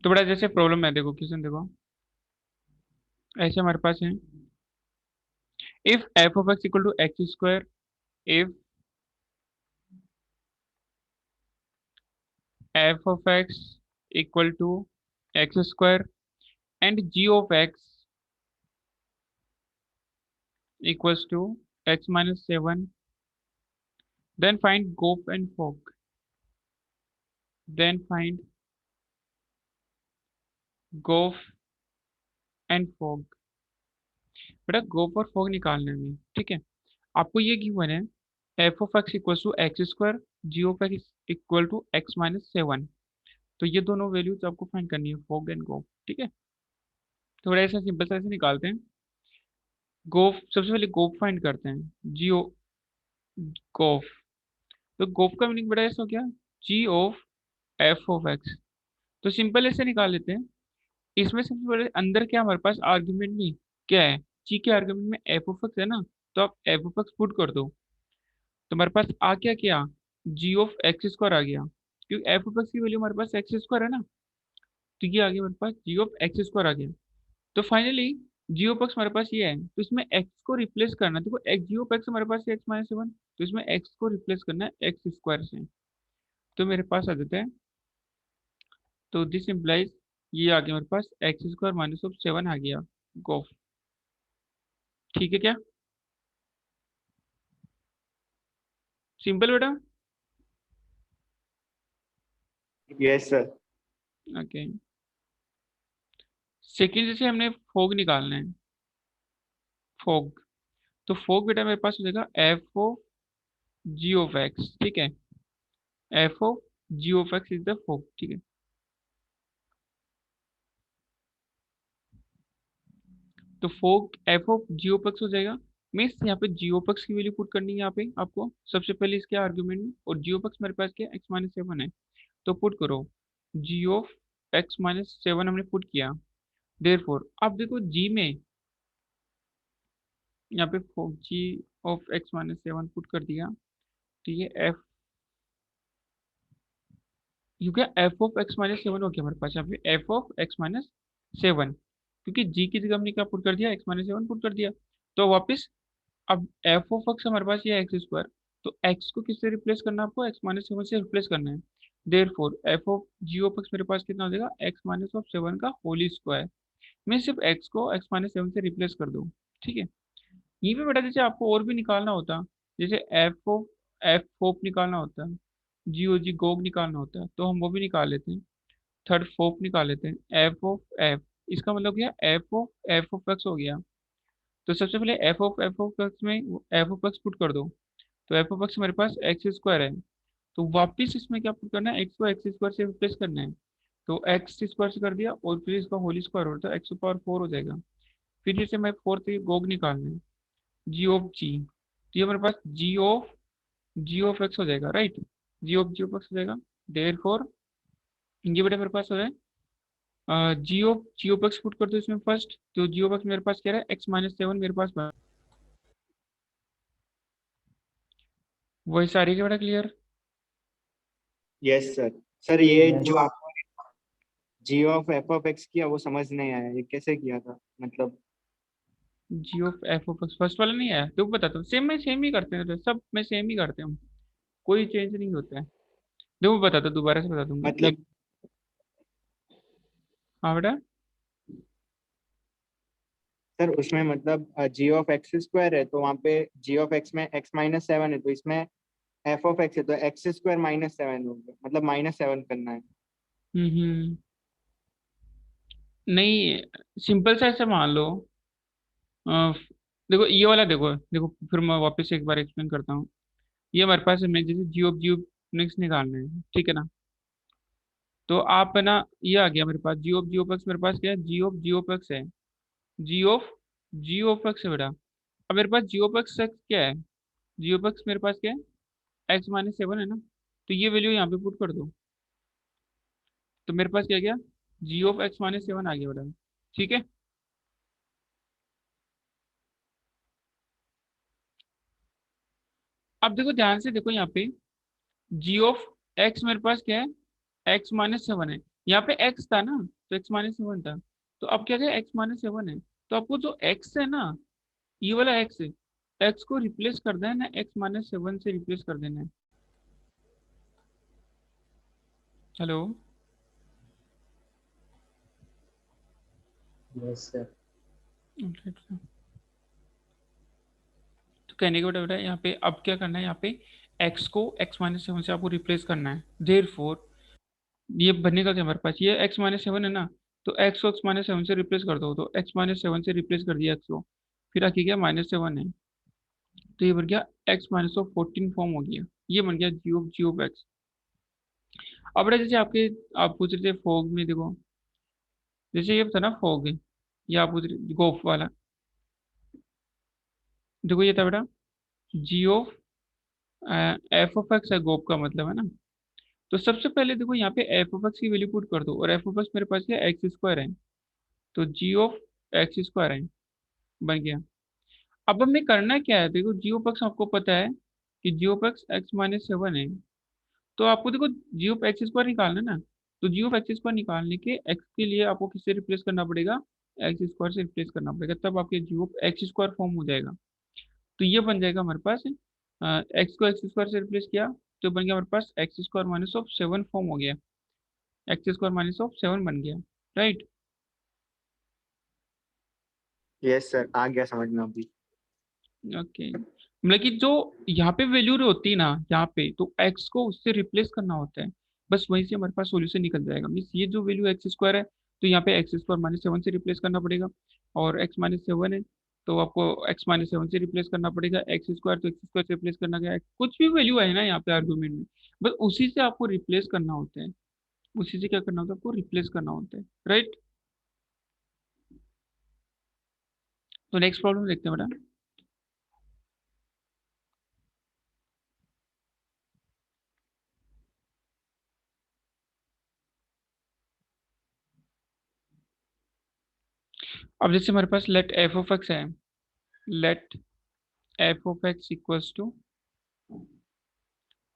तो बड़ा जैसे प्रॉब्लम है, देखो क्वेश्चन देखो, ऐसे हमारे पास है, if f of x equal to x square, if f of x equal to x square and g of x equals to x minus 7, then find Goff and Fogg. Then find Goff and Fogg. बेटा गोफ और fog निकालने में, ठीक है। आपको ये given है, f of x equal to x square, g of x equal to x minus 7। तो ये दोनों वैल्यूज आपको फाइंड करनी है, फोग एंड गोफ, ठीक है। थोड़ा ऐसा सिंपल सा ऐसे निकालते हैं। गोफ, सबसे पहले गोफ फाइंड करते हैं, जी ओ गोफ। तो गोफ का मीनिंग बेटा ऐसा हो गया, जी ऑफ एफ ऑफ एक्स। तो सिंपल ऐसे निकाल लेते हैं। इसमें सबसे पहले अंदर क्या हमारे पास आर्ग्यूमेंट में क्या है, जी के आर्ग्यूमेंट में एफ ऑफ एक्स है ना, तो आप एफ ऑफ एक्स पुट कर दो। तो हमारे पास आ क्या जी ऑफ एक्स स्क्वायर आ गया, क्योंकि एफ ऑफ एक्स की वैल्यू हमारे पास एक्स स्क्वायर है ना। तो ये आ गया हमारे पास, जी ऑफ एक्स स्क्वायर आ गया। तो फाइनली जी ऑफ एक्स हमारे पास ये है, तो इसमें एक्स को रिप्लेस करना है। देखो एक्स, जी ऑफ एक्स हमारे पास एक्स माइनस 7, तो इसमें एक्स को रिप्लेस करना है एक्स स्क्वायर से। तो मेरे पास आ जाता है, तो दिस इम्प्लाइज, ये आ गया मेरे पास एक्स स्क्वायर माइनस ऑफ 7 आ गया गोफ। ठीक है क्या, सिंपल बेटा। Yes sir. ओके, सेकेंड जैसे हमने फोग निकालना है, फोग। तो फोग बेटा मेरे पास हो जाएगा f o g of x, ठीक है। F o g of x is the fog, ठीक है। तो fog f of g of x हो जाएगा। मीन्स यहाँ पे जी ऑफ एक्स की वैल्यू पुट करनी है यहाँ पे आपको सबसे पहले इसके आर्ग्यूमेंट में, और जी ऑफ एक्स मेरे पास क्या, एक्स माइनस 7 है। तो पुट करो, जी ऑफ एक्स माइनस 7 हमने पुट किया। देयरफॉर अब देखो जी में, यहाँ पे g of x minus 7 put कर दिया। तो ये एफ, यू क्या एफ ऑफ एक्स माइनस 7 हो गया हमारे पास यहाँ पे, एफ ऑफ एक्स माइनस 7, क्योंकि जी की जगह हमने क्या पुट कर दिया, एक्स माइनस 7 पुट कर दिया। तो वापस अब एफ ऑफ एक्स हमारे पास ये है एक्स स्क्वायर, तो एक्स को किससे रिप्लेस करना है आपको, एक्स माइनस 7 से रिप्लेस करना है। Therefore f of g of x मेरे पास कितना हो जाएगा, एक्स माइनस ऑफ 7 का होल स्क्वायर। मैं सिर्फ एक्स को एक्स माइनस 7 से रिप्लेस कर दूँ, ठीक है। यहीं पे बेटा जैसे आपको और भी निकालना होता, जैसे एफ ऑफ निकालना होता है, जी ओ जी गोग निकालना होता है, तो हम वो भी निकाल लेते हैं। थर्ड फोप निकाल लेते हैं, एफ ऑफ एफ, इसका मतलब क्या, एफ ऑफ एक्स हो गया। तो सबसे पहले एफ ऑफ एक्स में एफ ऑफ एक्स पुट कर दो। तो एफ ऑफ एक्स मेरे पास एक्स स्क्वायर है, तो वापिस इसमें क्या पुट करना है, एक्स को एक्स स्क्वायर से रिप्लेस करना है। तो एक्स स्क्वायर से कर दिया, और फिर इसका होल स्क्वायर होता है, एक्स पावर 4 हो जाएगा। फिर जैसे मैं फोर्थ गोग निकालना है, जी ऑफ जी, तो ये मेरे पास जी ऑफ एक्स हो जाएगा, राइट। जी ऑफ एक्स हो जाएगा। देयर फोर ये बेटा मेरे पास हो जाए, जी ऑफ एक्स पुट कर दो इसमें फर्स्ट। तो जी ऑफ एक्स मेरे पास क्या है, एक्स माइनस 7 मेरे पास वही सारी के बेटा क्लियर। Yes sir. सर ये जो आपने जी ऑफ एफ ऑफ एक्स किया वो समझ नहीं आया, ये कैसे किया था मतलब। G of F of X first वाला नहीं आया तो बताता हूँ, सेम ही करते हैं तो सब में सेम ही करते हैं हम, कोई चेंज नहीं होता है। देखो बताता हूँ, दोबारा से बता दूंगा मतलब एक। हाँ बेटा। सर उसमें मतलब जी ऑफ एक्स स्क्वायर है तो वहाँ पे जी ऑफ एक्स में एक्स माइनस 7 है, तो इसमें एफ ऑफ एक्स है तो एक्स स्क्वायर माइनस 7 हो गया, मतलब -7 करना है। हम्म। नहीं, सिंपल सा ऐसे मान लो, अ, देखो ये वाला, देखो देखो फिर मैं वापस एक बार एक्सप्लेन करता हूँ। ये हमारे पास है, मैं जैसे जी ऑफ नेक्स्ट निकालना है, ठीक है ना। तो आप है ना, ये आ गया मेरे पास जी ऑफ एक्स मेरे पास क्या है, जी ऑफ एक्स है, जी ऑफ जी ऑफ एक्स है बेटा। अब मेरे पास जी ऑफ एक्स क्या है, जी ऑफ एक्स मेरे पास क्या है, एक्स माइनस 7 है ना। तो ये वैल्यू यहाँ पे पुट कर दो। तो मेरे पास क्या गया, जी ऑफ एक्स माइनस 7 आ गया बेटा, ठीक है। अब देखो ध्यान से देखो यहाँ पे, जी ऑफ एक्स मेरे पास क्या है, एक्स माइनस 7 है। यहाँ पे x था ना, तो x-7 था, तो अब क्या गया, x-7 है, तो आपको जो x है ना, ये वाला x है, x को रिप्लेस कर देना है, x-7 से रिप्लेस कर देना है। हेलो। Yes sir. तो कहने का बेटा यहाँ पे अब क्या करना है, यहाँ पे x को x-7 से आपको रिप्लेस करना है, देयरफॉर ये बनेगा क्या हमारे पास, ये x-7 है ना, तो x को x-7 से रिप्लेस कर दो, तो x-7 से रिप्लेस कर दिया x को, फिर आगे क्या -7 है, तो ये बन गया x-14 फॉर्म हो गया, ये बन गया जी ऑफ एक्स। अब बेटा जैसे आपके, आप पूछ रहे थे फॉग में, देखो जैसे ये था ना फॉग, ये आप पूछ रहे गोफ वाला, देखो ये था बेटा जी ऑफ एफ ऑफ एक्स है, गोफ का मतलब है ना। तो सबसे पहले देखो यहाँ पे एफ ऑफ एक्स की वैल्यू पुट कर दो, और एफ ऑफ एक्स मेरे पास क्या एक्स स्क्वायर है, तो जी ऑफ एक्स स्क्वायर है, बन गया। अब हमें करना क्या है, देखो जी ऑफ एक्स आपको पता है कि जी ऑफ एक्स x-7 है, तो आपको देखो जी ऑफ एक्स स्क्वायर निकालना है ना, तो जी ऑफ एक्स स्क्वायर निकालने के एक्स के लिए आपको किससे रिप्लेस करना पड़ेगा, एक्स स्क्वायर से रिप्लेस करना पड़ेगा, तब आपके G of X square form हो जाएगा। तो ये बन जाएगा हमारे पास, एक्स को एक्स स्क्वायर से रिप्लेस किया, तो बन गया हमारे पास X square minus of 7 form हो गया, एक्स स्क्वायर माइनस ऑफ 7 बन गया, राइट। यस सर, आ गया समझ में अभी। ओके, मतलब कि जो यहाँ पे वैल्यू होती है ना, यहाँ पे तो एक्स को उससे रिप्लेस करना होता है, बस वहीं से हमारे पास सॉल्यूशन निकल जाएगा। मीन्स ये जो वैल्यू एक्स स्क्वायर है, तो यहाँ पे एक्स स्क्वायर -7 से रिप्लेस करना पड़ेगा, और x-7 है, तो आपको x-7 से रिप्लेस करना पड़ेगा, एक्स स्क्वायर तो एक्स स्क्वायर से रिप्लेस करना गया, कुछ भी वैल्यू है ना यहाँ पे आर्गुमेंट में, बस उसी से आपको रिप्लेस करना होता है, उसी से क्या करना होता है, आपको रिप्लेस करना होता है, राइट। तो नेक्स्ट प्रॉब्लम देखते हैं बेटा। अब जैसे हमारे पास लेट एफ ऑफ एक्स है, let F of x equals to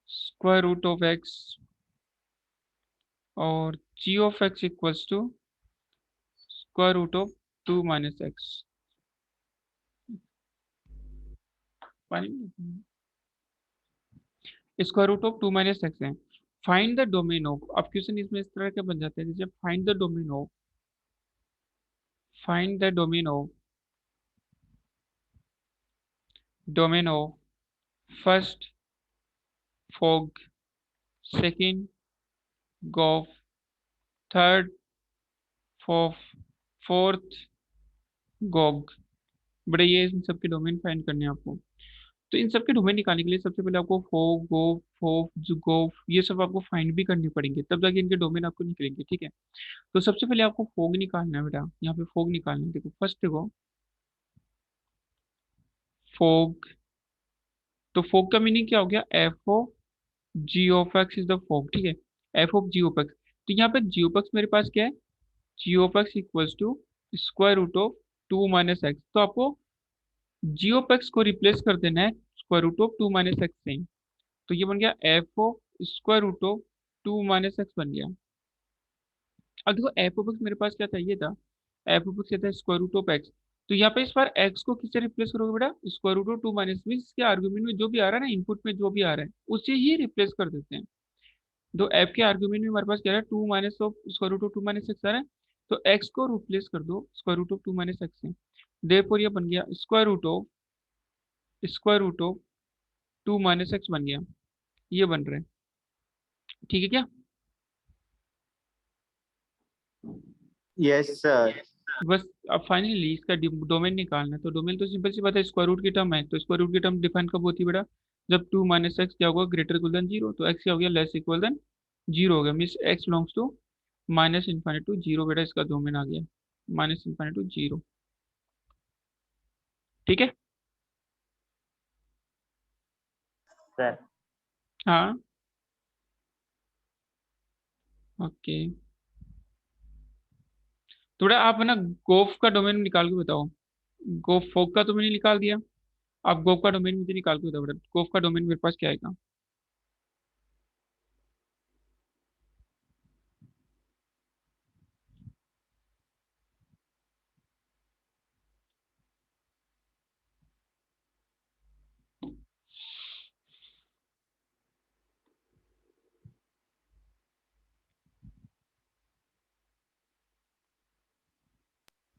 square root of X, और G of x equals to square root of 2 - x। Square root of 2 - x है, फाइंड द डोमेन ऑफ। अब question इसमें इस तरह के बन जाते हैं, जैसे find the domain of, find the domain of first fog, second gof, third fourth, fourth gog. बड़े ये इन सबके डोमेन फाइंड करने हैं आपको। तो इन सबके डोमेन निकालने के लिए सबसे पहले आपको फोग, गोफ, फोफ, गोफ, ये सब आपको फाइंड भी करनी पड़ेंगे, तब जाके इनके डोमेन आपको निकलेंगे, ठीक है। तो सबसे पहले आपको फोग निकालना है बेटा, यहाँ पे फोग निकालना है, देखो फर्स्ट देखो फोग, तो फोग का मीनिंग क्या हो गया, f of g of x is the fog, ठीक है, f of g of x. तो यहाँ पे जी ऑफ एक्स मेरे पास क्या है, जी of x equals to square root of 2 - x, तो आपको जी ऑफ एक्स को रिप्लेस कर देना है स्क्वायर रूट ऑफ 2 - x से, तो ये बन गया f of square root of 2 - x बन गया। अब देखो एफ ऑफ एक्स मेरे पास क्या था, ये था एफ ऑफ एक्स क्या था, स्क्वायर रूट ऑफ एक्स। तो यहाँ पे इस बार एक्स को किससे रिप्लेस करोगे बेटा, स्क्वायर रूट ऑफ 2 - मीन्स इसके आर्ग्यूमेंट में जो भी आ रहा है ना, इनपुट में जो भी आ रहा है उसे ही रिप्लेस कर देते हैं। तो एफ के आर्ग्यूमेंट में हमारे पास क्या है, 2 - of square root of 2 - x आ रहा है, तो एक्स को रिप्लेस कर दो स्क्वायर रूट ऑफ 2 - x से, देयरफॉर ये बन गया स्क्वायर रूट ऑफ 2 - x बन गया, ये बन रहा है, ठीक है क्या। Yes sir. बस अब फाइनली इसका डोमेन निकालना है, तो डोमेन तो सिंपल सी बात है, स्क्वायर रूट की टर्म है, तो स्क्वायर रूट की टर्म डिफाइन कब होती है बेटा, जब 2 - x क्या होगा, ग्रेटर इक्वल देन 0, तो x क्या हो गया, लेस इक्वल देन 0 हो गया, means x belongs to -∞ to 0, बेटा इसका डोमेन आ गया -∞ to 0, ठीक है। सर हाँ, ओके, थोड़ा आप है ना गोफ का डोमेन निकाल के बताओ, गोफ फोक का तो मैंने निकाल दिया, आप गोफ का डोमेन मुझे निकाल के बताओ बेटा, गोफ का डोमेन मेरे पास क्या आएगा।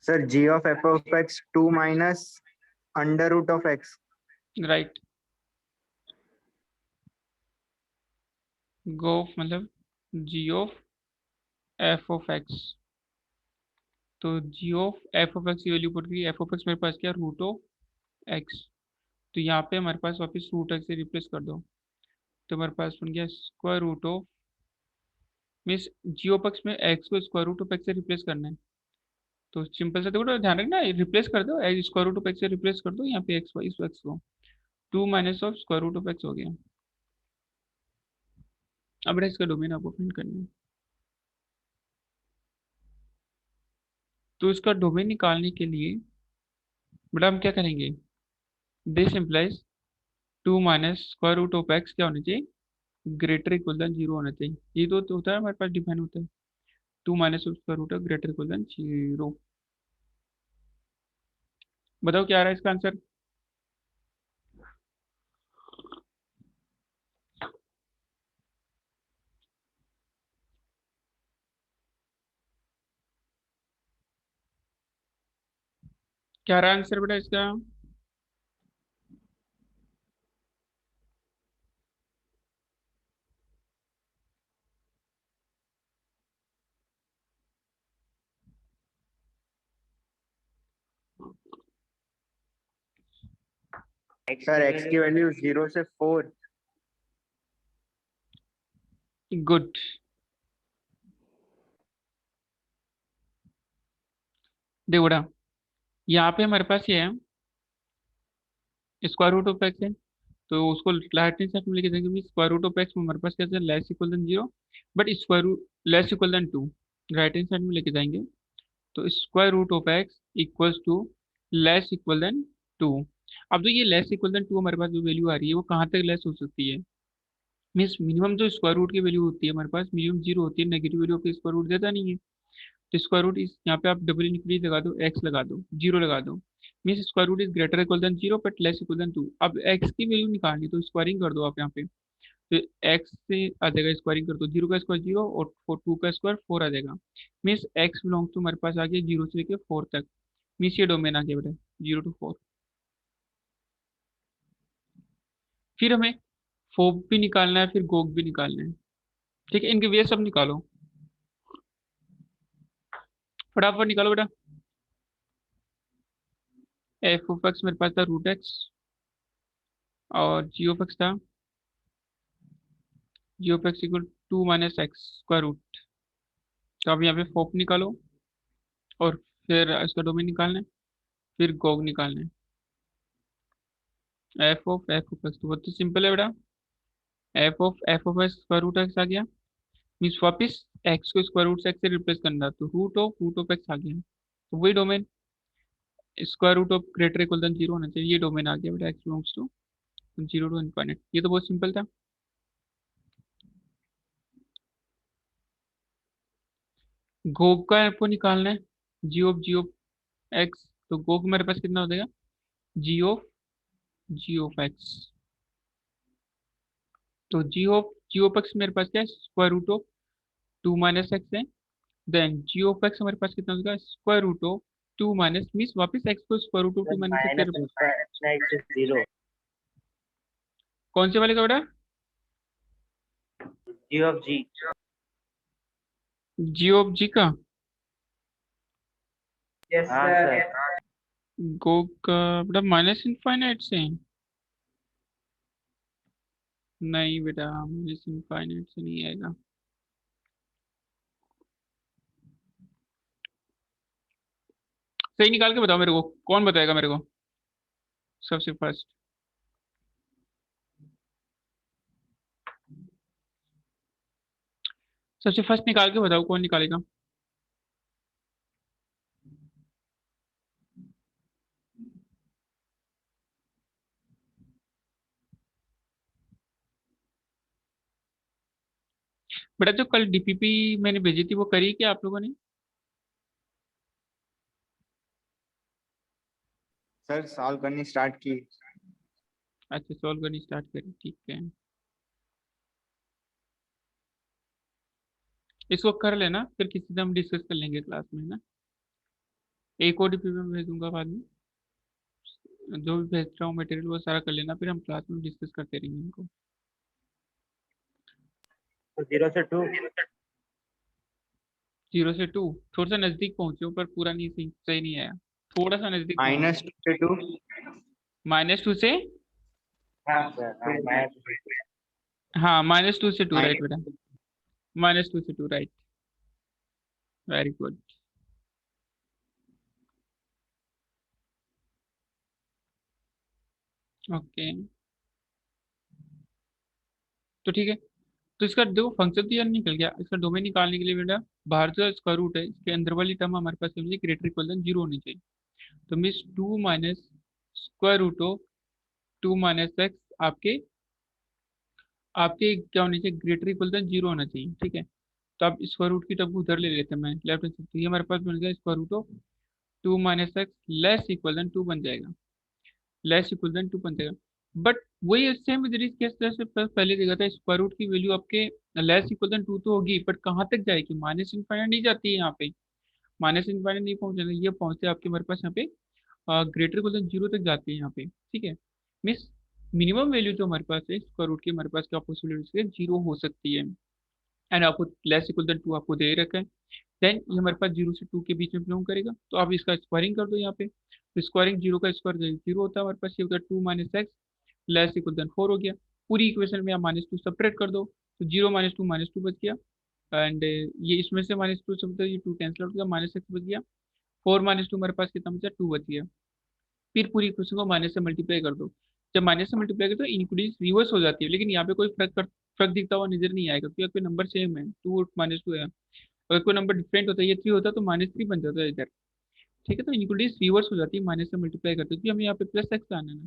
Sir G of F of X 2 minus under root of X. Right. Go मतलब G of F of x, तो G of F of x की वैल्यू पुट की, एफ ऑफ एक्स मेरे पास क्या, रूट ऑफ एक्स, तो यहाँ पे हमारे पास वापस रूट एक्स से रिप्लेस कर दो, तो हमारे पास बन गया square root of, means g of x में एक्स को स्क्वायर रूट ऑफ एक्स से रिप्लेस करना है, तो सिंपल से देखो, ध्यान रखना रिप्लेस कर दो, स्क्वायर रूट ऑफ एक्स से रिप्लेस कर दो यहाँ पे एक्स इस एक्स को, 2 minus of square root of x हो गया। अब बेटा इसका डोमेन आपको फाइंड करना है, तो इसका डोमेन निकालने के लिए बेटा हम क्या करेंगे, this implies 2 minus square root of x क्या होना चाहिए, ग्रेटर इक्वल देन जीरो होना चाहिए, ये तो होता है हमारे पास डिफाइन होता है, 2 minus of square root of greater equal than zero. बताओ क्या आ रहा है इसका आंसर। क्या आ रहा है आंसर बेटा इसका। सर एक्स की वैल्यू 0 से 4। गुड। देखो बेटा यहाँ पे हमारे पास ये है स्क्वायर रूट ऑफ एक्स है, तो उसको राइट हैंड साइड में लेके जाएंगे, स्क्वायर रूट ऑफ एक्स में हमारे पास कैसे less equal than zero, but square root less equal than two, right hand side में लेके जाएंगे, तो square root of x equals to less equal than two. अब तो ये लेस इक्वल देन टू हमारे पास जो वैल्यू आ रही है वो कहाँ तक लेस हो सकती है, मीन्स मिनिमम जो स्क्वायर रूट की वैल्यू होती है हमारे पास मिनिमम जीरो होती है, negative value of square root देता नहीं है, तो स्क्वायर रूट इस यहाँ पे आप डबल इंक्रीज लगा दो, एक्स लगा दो, जीरो लगा दो, means square root is greater equal than zero but less equal than two. अब एक्स की वैल्यू निकालनी तो स्क्वायरिंग कर दो आप यहाँ पे, तो एक्स से आ जाएगा, स्क्वायरिंग कर दो, जीरो का स्क्वायर जीरो और फोर टू का स्क्वायर फोर आ जाएगा, मीन्स एक्स बिलोंग टू हमारे पास आ गया जीरो से लेके फोर तक, मीन्स ये डोमेन आ गया बेटा 0 to 4। फिर हमें फोप भी निकालना है, फिर गोग भी निकालना है, ठीक है, इनके वे सब निकालो, फटाफट निकालो बेटा। एफ ऑफ एक्स मेरे पास था रूट एक्स, और जी ऑफ एक्स था G of x equal 2 minus X square root, तो अब यहाँ पे फोप निकालो, और फिर इसका डोमेन निकालना है, फिर गोग निकालना है, एफ ऑफ एक्स तो बहुत ही सिंपल है बेटा, F of X square root X आ गया, मीन्स वापिस एक्स को स्क्वायर रूट से एक्स से रिप्लेस करना, तो रूट ऑफ एक्स आ गया, तो वही domain square root of greater equal than zero होना चाहिए, ये डोमेन आ गया बेटा X belongs to 0 to infinite, ये तो बहुत सिंपल था। गोग का आपको निकालना है, जी ऑफ एक्स, तो गोग मेरे पास कितना हो जाएगा, जी ऑफ एक्स, तो जी ऑफ एक्स मेरे पास क्या है, square root of 2 minus x है, देन जी ऑफ एक्स हमारे पास कितना हो जाएगा, square root of 2 minus, means वापस एक्स को square root of 2 minus minus x, infinite से 0। कौन से वाले का बेटा, जी ऑफ जी। जी ऑफ जी का, यस सर। गोग का बेटा माइनस इनफाइनाइट से, नहीं बेटा माइनस इनफाइनाइट से नहीं आएगा, सही निकाल के बताओ मेरे को, कौन बताएगा मेरे को सबसे फर्स्ट, सबसे फर्स्ट निकाल के बताओ कौन निकालेगा। बेटा जो कल डीपीपी मैंने भेजी थी वो करी क्या आप लोगों ने। सर सॉल्व करनी स्टार्ट की। अच्छा सॉल्व करनी स्टार्ट करी, ठीक है, इसको कर लेना, फिर किसी दिन हम डिस्कस कर लेंगे क्लास में ना। एक ओटीपी में भेज दूंगा बाद में। जो भी भेज रहा हूँ मटेरियल वो सारा कर लेना, फिर हम क्लास में डिस्कस करते रहेंगे इनको। तो 0 से 2। 0 से 2 थोड़ा सा नजदीक पहुंचे हो, पर पूरा नहीं, सही सही नहीं आया। थोड़ा सा नजदीक पहुंचो। -2 से 2। -2 से। हाँ सर, हाँ, -2 से 2 राइट बेटा। -2। -2 से 2 राइट। Very good. ओके, तो ठीक है। तो इसका देखो फंक्शन तो यार निकल गया, इसका डोमेन निकालने के लिए बेटा बाहर जो स्क्वायर रूट है इसके अंदर वाली टर्म हमारे पास होनी चाहिए, ग्रेटर इक्वल देन 0 होनी चाहिए। तो means 2 minus square root of 2 - x आपके आपके क्या होनी चाहिए, ग्रेटर इक्वल देन 0 होना चाहिए, ठीक है। तो आप स्क्वायर रूट की टर्म को उधर ले लेते हैं, मैं लेफ्ट हैंड साइड, तो ये हमारे पास बन गया square root of 2 - x less equal than 2 बन जाएगा। लेस इक्वल देन 2 बन जाएगा। बट वही सेम केस जैसे पहले देखा था, स्क्वायर रूट की वैल्यू आपके लेस इक्वल देन 2 तो होगी, बट कहाँ तक जाएगी, माइनस इनफाइनाइट नहीं जाती है यहाँ पे। माइनस इनफाइनाइट नहीं पहुंचेगा, ये पहुंचते आपके हमारे पास यहाँ पे ग्रेटर इक्वल देन 0 तक जाती है यहाँ पे, ठीक है। मीन्स मिनिमम वैल्यू जो हमारे पास है स्क्वायर रूट की, हमारे पास क्या पॉसिबिलिटी है, 0 हो सकती है। एंड आपको लेस इक्वल देन 2 आपको दे ही रखा है। देन ये हमारे पास 0 से 2 के बीच में बिलोंग करेगा, तो आप इसका स्क्वायरिंग कर दो यहाँ पे, तो स्क्वायरिंग 0 का स्क्वायर 0 होता है हमारे पास, ये होता है 2 - x लेस इक्वल देन 4 हो गया। पूरी इक्वेशन में आप -2 सेपरेट कर दो, तो 0 - 2 - 2 बच गया। एंड ये इसमें से -2 से मतलब ये 2 कैंसिल आउट हो गया, -x बच गया। 4 - 2 हमारे पास कितना बचा, 2 बच गया। फिर पूरी इक्वेशन को माइनस से मल्टीप्लाई कर दो। जब माइनस से मल्टीप्लाई करो तो इनक्रीज रिवर्स हो जाती है, लेकिन यहाँ पे कोई फर्क दिखता हुआ नजर नहीं आएगा, क्योंकि नंबर सेम है, 2 - 2 है। अगर कोई नंबर डिफरेंट होता है, ये 3 होता तो -3 बन जाता है इधर, ठीक है। तो इनक्लूडिंग रिवर्स हो जाती है, माइनस से मल्टीप्लाई करते हैं, क्योंकि हमें यहाँ पे प्लस एक्स आना है ना,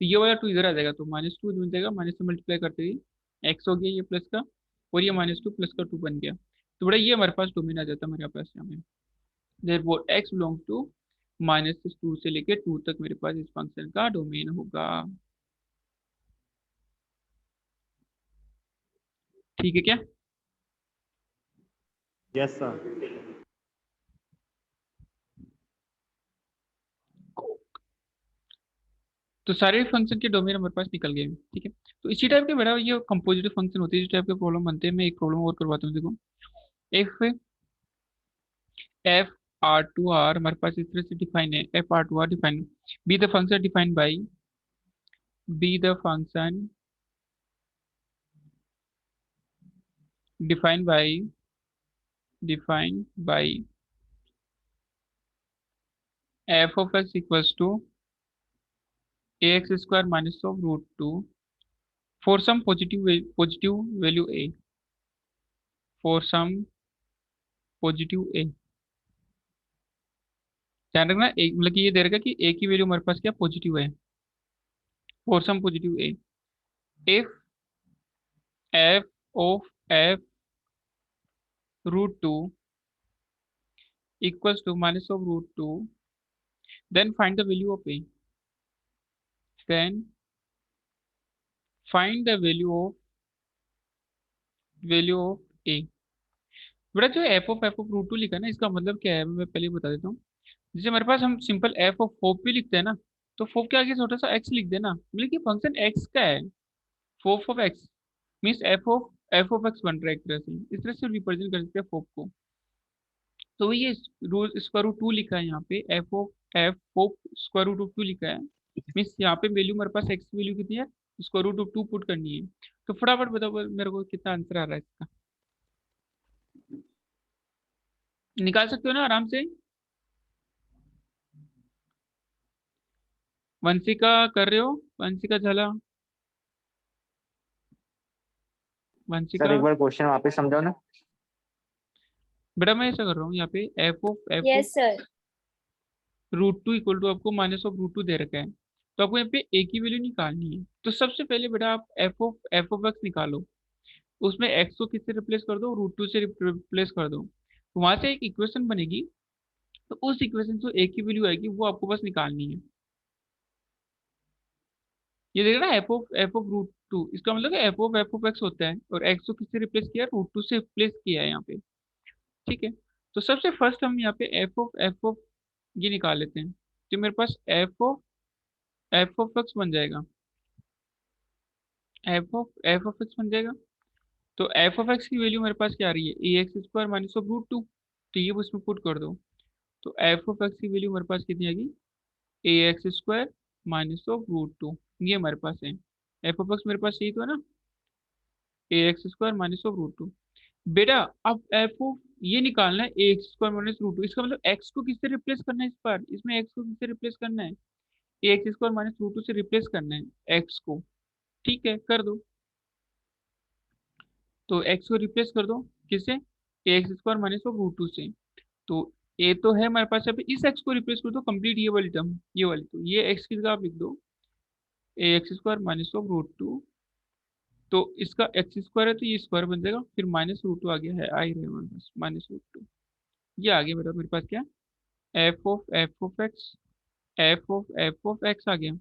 तो ये वाला 2 इधर आ जाएगा, तो -2 बन जाएगा, माइनस से मल्टीप्लाई करते ही एक्स हो गया ये प्लस का, और ये -2 प्लस का 2 बन गया। तो बड़ा ये हमारे पास डोमेन आ जाता है हमारे पास यहाँ में। देयरफॉर एक्स बिलोंग टू -2 से लेके 2 तक मेरे पास इस फंक्शन का डोमेन होगा। ठीक है क्या। Yes sir. तो सारे फंक्शन के डोमेन हमारे पास निकल गए, ठीक है। तो इसी टाइप के बेटा ये कंपोजिटिव फंक्शन होते हैं, इस टाइप के प्रॉब्लम बनते हैं। मैं एक प्रॉब्लम और करवाता हूँ, देखो। If F R to R हमारे पास इस तरह से डिफाइन है, F R to R define be the function defined by be the function defined by defined by F of x equals to A X square minus of √2 for some positive value A, for some positive A. ध्यान रखना, एक मतलब कि ये दे रखा कि ए की वैल्यू हमारे पास क्या पॉजिटिव है, for some positive a. If f of f √2 equals to minus of √2, then find the value of a, then find the value of a। बेटा जो एफ ऑफ √2 लिखा है ना, इसका मतलब क्या है मैं पहले ही बता देता हूँ। जैसे हमारे पास हम सिंपल एफ ऑफ फोप भी लिखते हैं ना, तो फोप के आगे छोटा सा एक्स लिख देना, मतलब कि फंक्शन एक्स का है, fof of x means F of X बन रहा है एक तरह से, इस तरह से रिप्रेजेंट कर सकते हैं फोप को। तो ये स्क्वायर रूट 2 लिखा है यहाँ पे, एफ फोप स्क्वायर रूट ऑफ 2 लिखा है, मीन्स यहाँ पे वैल्यू हमारे पास एक्स वैल्यू कितनी है, स्क्वायर रूट ऑफ 2 पुट करनी है। तो फटाफट बताओ मेरे को कितना आंसर आ रहा है इसका, निकाल सकते हो ना आराम से। वंशिका कर रहे हो, वंशिका झाला, सर वंशिका। एक बार क्वेश्चन वापस समझाओ ना। बेटा मैं ऐसा कर रहा हूँ यहाँ पे f of yes sir. √2 equal to आपको -√2 दे रखा है, तो आपको यहाँ पे ए की वैल्यू निकालनी है। तो सबसे पहले बेटा आप एफ ऑफ एक्स निकालो, उसमें एक्स को किससे रिप्लेस कर दो, √2 से रिप्लेस कर दो, तो वहां से एक इक्वेशन बनेगी। तो उस इक्वेशन से ए की वैल्यू आएगी, वो आपको बस निकालनी है। ये देख रहा है एफ ऑफ √2, इसका मतलब एफ ऑफ एक्स होता है, और एक्स को किससे रिप्लेस किया, √2 से रिप्लेस किया है यहाँ पे, ठीक है। तो सबसे फर्स्ट हम यहाँ पे एफ ऑफ ये निकाल लेते हैं, तो मेरे पास एफ ऑफ एक्स बन जाएगा, एफ ऑफ एक्स बन जाएगा। तो एफ ऑफ एक्स की वैल्यू मेरे पास क्या आ रही है, A X square minus of root two, तो ये उसमें पुट कर दो। तो एफ ऑफ एक्स की वैल्यू मेरे पास कितनी आएगी, A X square minus of root two, ये हमारे पास है। एफ ऑफ एक्स मेरे पास यही तो है ना, A X square minus of root two. बेटा अब एफ ऑफ ये निकालना है A X square minus root two, इसका मतलब एक्स को किससे रिप्लेस करना है, इस बार इसमें एक्स को किससे रिप्लेस करना है, A X square minus root two से रिप्लेस करना है एक्स को। ठीक है कर दो, तो एक्स को रिप्लेस कर दो किससे, A X square minus of root two से। तो ए तो है हमारे पास, यहाँ पे इस एक्स को रिप्लेस कर दो, कंप्लीट ये वाली टर्म, ये वाली, तो ये एक्स की जगह आप लिख दो A X square minus of root two. तो इसका एक्स स्क्वायर है तो ये स्क्वायर बन जाएगा, फिर माइनस रूट टू आ गया है, आ ही रहे हमारे पास माइनस रूट टू। ये आ गया बेटा मेरे पास क्या, एफ ऑफ एक्स आ गया।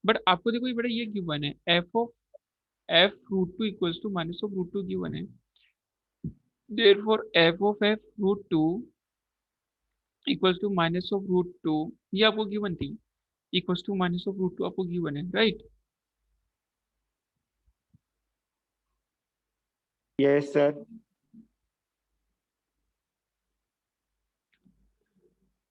बट आपको देखो ये बेटा ये गिवन है, f root two equals to minus of root two given है, therefore f of f root two equals to minus of root two, ये आपको गिवन थी, equals to minus of root two आपको गिवन है, right. Yes sir.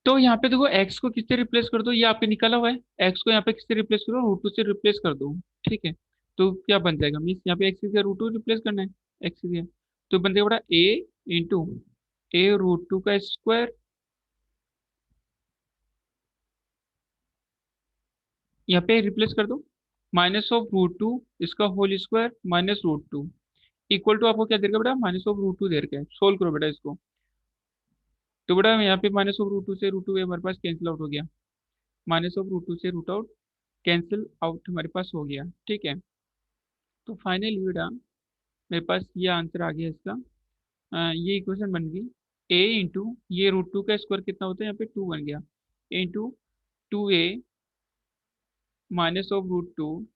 तो यहाँ पे देखो एक्स को किससे रिप्लेस कर दो, ये आपने निकाला हुआ है, एक्स को यहाँ पे किससे रिप्लेस करो, रूट टू से रिप्लेस कर दो। ठीक है, तो क्या बन जाएगा, मीन्स यहाँ पे एक्स की जगह रूट टू रिप्लेस करना है, एक्स की जगह, तो बन जाएगा बड़ा a into a root two का स्क्वायर, यहाँ पे रिप्लेस कर दो, माइनस ऑफ रूट टू इसका whole square minus root two, equal to आपको क्या दे रखा है बेटा, माइनस ऑफ रूट टू दे रखा है, सोल्व करो बेटा इसको। तो बेटा यहाँ पे माइनस ऑफ रूट टू से रूट टू हमारे पास कैंसिल आउट हो गया, माइनस ऑफ रूट टू से रूट आउट कैंसिल आउट हमारे पास हो गया। ठीक है, तो फाइनली बेटा मेरे पास ये आंसर आ गया इसका। ये इक्वेशन बन गई, ए इंटू ये रूट टू का स्क्वायर कितना होता है, यहाँ पे टू बन गया, into two a minus of root two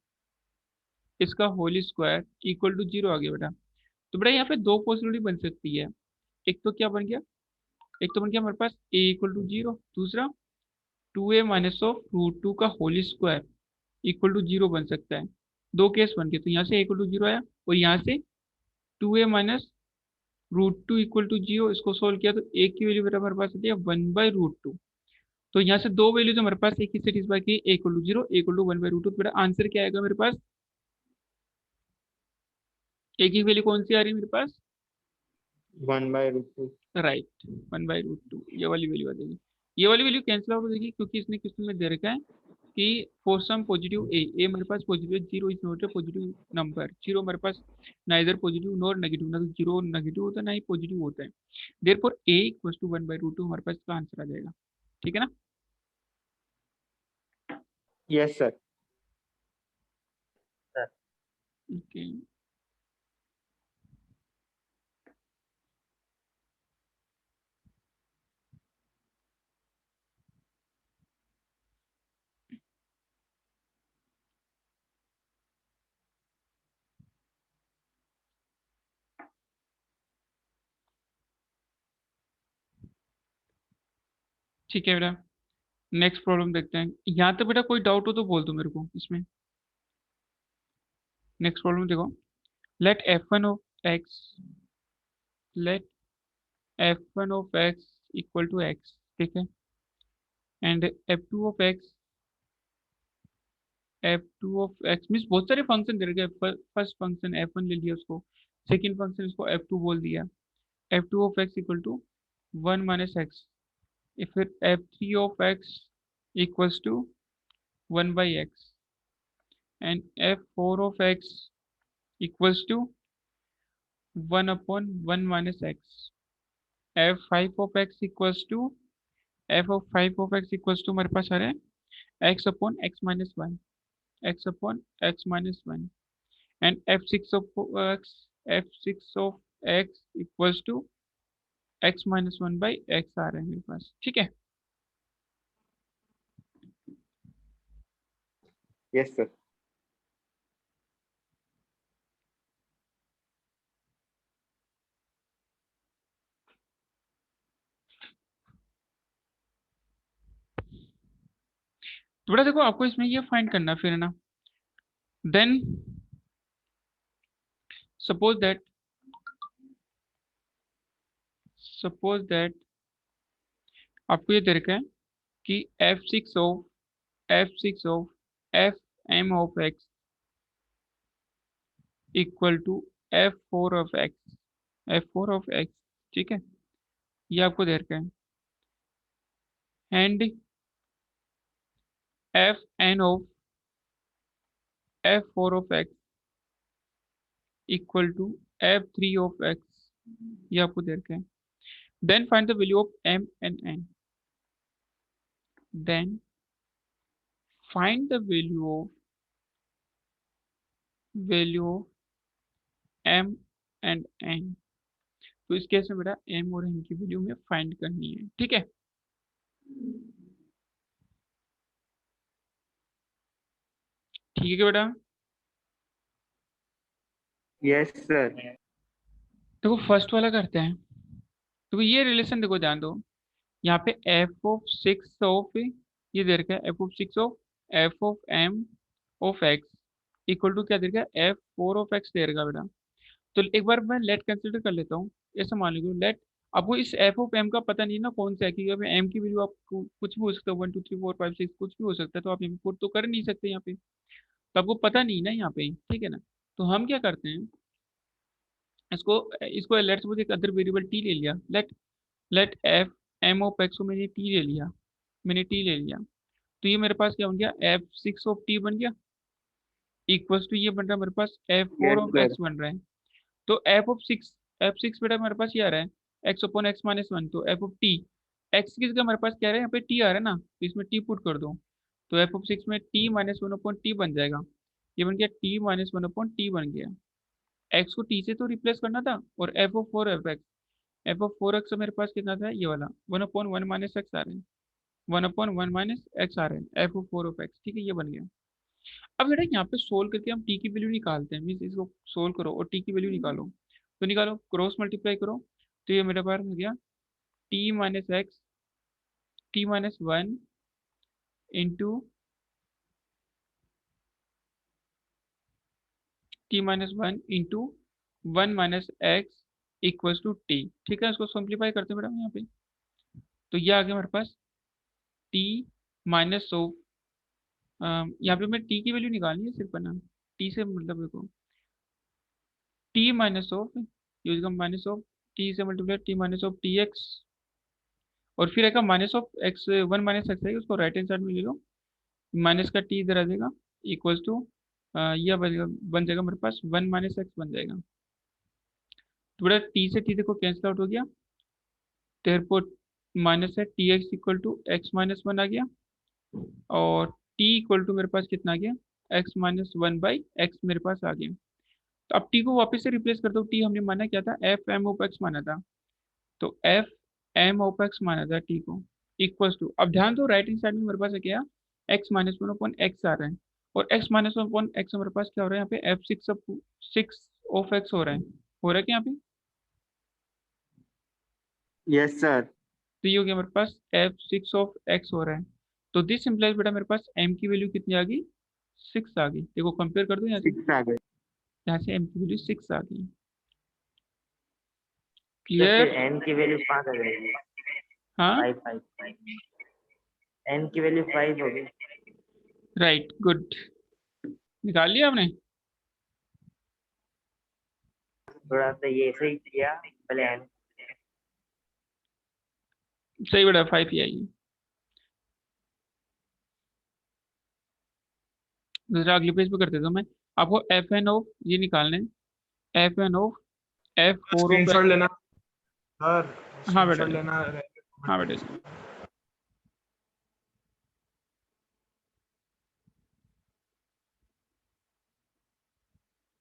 इसका whole square equal to zero आ गया बेटा। तो बेटा यहाँ पे दो पॉसिबिलिटी बन सकती है, एक तो क्या बन गया, एक तो बन गया हमारे पास ए इक्वल टू जीरो, दूसरा two a minus of root two का whole square equal to zero बन सकता है। दो केस बन गए, तो यहाँ से इक्वल टू जीरो आया, और यहाँ से two a minus root two equal to zero, इसको सोल्व किया तो ए की वैल्यू मेरा हमारे पास आती है वन बाई रूट टू। तो यहाँ से दो वैल्यूज हमारे पास एक ही सेटिस्फाई की, a equal to zero, a equal to one by root two, तो मेरा आंसर क्या आएगा मेरे पास, ए की वैल्यू कौन सी आ रही है मेरे पास, 1/√2। Right, one by root two, ये वाली वैल्यू आ जाएगी। ये वाली वैल्यू कैंसिल आउट हो जाएगी, क्योंकि इसने क्वेश्चन में दे रखा है कि फॉर सम पॉजिटिव ए, ए मेरे पास पॉजिटिव है, zero is not a positive number, zero मेरे पास ना इधर पॉजिटिव नॉर नेगेटिव, ना तो जीरो नेगेटिव होता है ना ही पॉजिटिव होता है, therefore a equals to one by root two हमारे पास इसका आंसर आ जाएगा। ठीक है ना। Yes sir. ओके, ठीक है बेटा, नेक्स्ट प्रॉब्लम देखते हैं। यहाँ तो बेटा कोई डाउट हो तो बोल दो मेरे को इसमें। नेक्स्ट प्रॉब्लम देखो, let f one of x, let f one of x equal to x, ठीक है, and f two of x, f two of x means बहुत सारे फंक्शन दे रखे, फर्स्ट फंक्शन एफ वन ले लिया उसको, सेकेंड फंक्शन इसको एफ टू बोल दिया, f two of x equal to one minus x, फिर f three of x equals to one by x, and f four of x equals to one upon one minus x, f five of x equals to, f of five of x equals to हमारे पास आ रहा है x upon x minus one, x upon x minus one, and f6 of x, f6 of x equals to x minus one by x आ रहा है मेरे पास। ठीक है, यस सर। तो बेटा देखो आपको इसमें ये फाइंड करना है फिर है ना। Then suppose that suppose that आपको ये दे रखा है कि f6 of f m of x equal to f4 of x. ठीक है, ये आपको दे रखा है। And f n of f4 of x equal to f3 of x, ये आपको दे रखा है। Then find the value of m and n। Then find the value of m and n। तो इस केस में बेटा m और n की वैल्यू में फाइंड करनी है। ठीक है, ठीक है क्या बेटा। Yes sir. देखो फर्स्ट वाला करते हैं। तो ये रिलेशन देखो ध्यान दो, यहाँ पे f6 ऑफ ये दे रखा है f6 ऑफ इक्वल टू क्या दे रखा है f4 ऑफ एक्स दे रखा है बेटा। तो एक बार मैं लेट कंसिडर कर लेता हूँ। ऐसा मान लीजिए लेट, आपको इस एफ ऑफ एम का पता नहीं ना कौन सा है, क्योंकि अभी एम की वैल्यू आपको कुछ भी हो सकता है, 1 2 3 4 5 6 कुछ भी हो सकता है, तो आप यहाँ पे पुट तो कर नहीं सकते यहाँ पे, तो आपको पता नहीं ना यहाँ पे। ठीक है ना, तो हम क्या करते हैं, इसको इसको लेट्स सपोज एक अदर वेरिएबल टी ले लिया। Let let f m of x को मैंने टी ले लिया, मैंने टी ले लिया। तो ये मेरे पास क्या बन गया, f6 ऑफ टी बन गया, इक्वल्स टू ये बन रहा है मेरे पास f four yes of sir. X बन रहा है। तो एफ सिक्स बेटा मेरे पास ये आ रहा है x/x-1, तो एफ ऑफ टी एक्स की जगह मेरे पास क्या आ रहा है, यहाँ पे टी आ रहा है ना, तो इसमें टी पुट कर दो। तो f(6) में t-1/टी बन जाएगा। ये बन गया t-1/टी बन गया। एक्स को टी से तो रिप्लेस करना था, और एफ ऑफ फोर एक्स मेरे पास कितना था, ये वाला 1/1 - एक्स आ रहा है, 1/1 - एक्स आ रहा है f(4)x। ठीक है, ये बन गया। अब बेटा यहाँ पे सोल्व करके हम टी की वैल्यू निकालते हैं, मीन्स इसको सोल्व करो और टी की वैल्यू निकालो। तो निकालो, क्रॉस मल्टीप्लाई करो, तो ये मेरे पास हो गया t-x t-1 into t-1 into 1 - x equals to t. ठीक है, इसको सिंप्लीफाई करते हैं मैडम यहाँ पे। तो ये आ गया मेरे पास टी माइनस ऑफ, यहाँ पे मैं टी की वैल्यू निकालनी है सिर्फ है ना, टी से मतलब देखो टी माइनस ऑफ, यूज का माइनस ऑफ टी से मल्टीप्लाई t-(टी)x, और फिर आएगा -(x1 - एक्स) है, उसको राइट हैंड साइड में ले लो, माइनस का टी इधर आ जाएगा, इक्वल्स टू यह बन जाएगा मेरे पास 1 - एक्स बन जाएगा। तो बेटा टी से टी देखो कैंसिल आउट हो गया, तो माइनस है t x equal to x-1 आ गया, और टी इक्वल टू मेरे पास कितना आ गया, x-1/x मेरे पास आ गया। तो अब टी को वापस से रिप्लेस कर दो, टी हमने माना क्या था, एफ एम ऑफ एक्स माना था, तो एफ एम ऑफ एक्स माना था टी को, इक्वल्स टू, अब ध्यान दो राइट हैंड साइड में मेरे पास है क्या, x-1/x आ रहा है, और x-1/x मेरे पास क्या हो रहा है, यहाँ पे f6 ऑफ एक्स हो रहा है, क्या यहाँ पे। Yes sir. तो ये हो गया मेरे पास f6 ऑफ एक्स हो रहा है। तो दिस इम्प्लाइज बेटा मेरे पास m की वैल्यू कितनी आ गई, 6 आ गई। देखो कंपेयर कर दो यहाँ से, 6 आ गए। m की वैल्यू 6 आ गई। तो फिर क्लियर। n की वैल्यू 5 आ जाएगी। हाँ 5 5 5 n की वैल्यू 5 होगी। राइट, गुड, निकाल लिया आपने। थोड़ा सा ये सही किया पहले n। सही बेटा 5 ही आएगी। दूसरा अगले पेज पे करते तो मैं आपको एफ एन ऑफ ये निकालने, f n of f4 of screenshot x. लेना सर, हाँ बेटा, स्क्रीनशॉट लेना हाँ बेटा,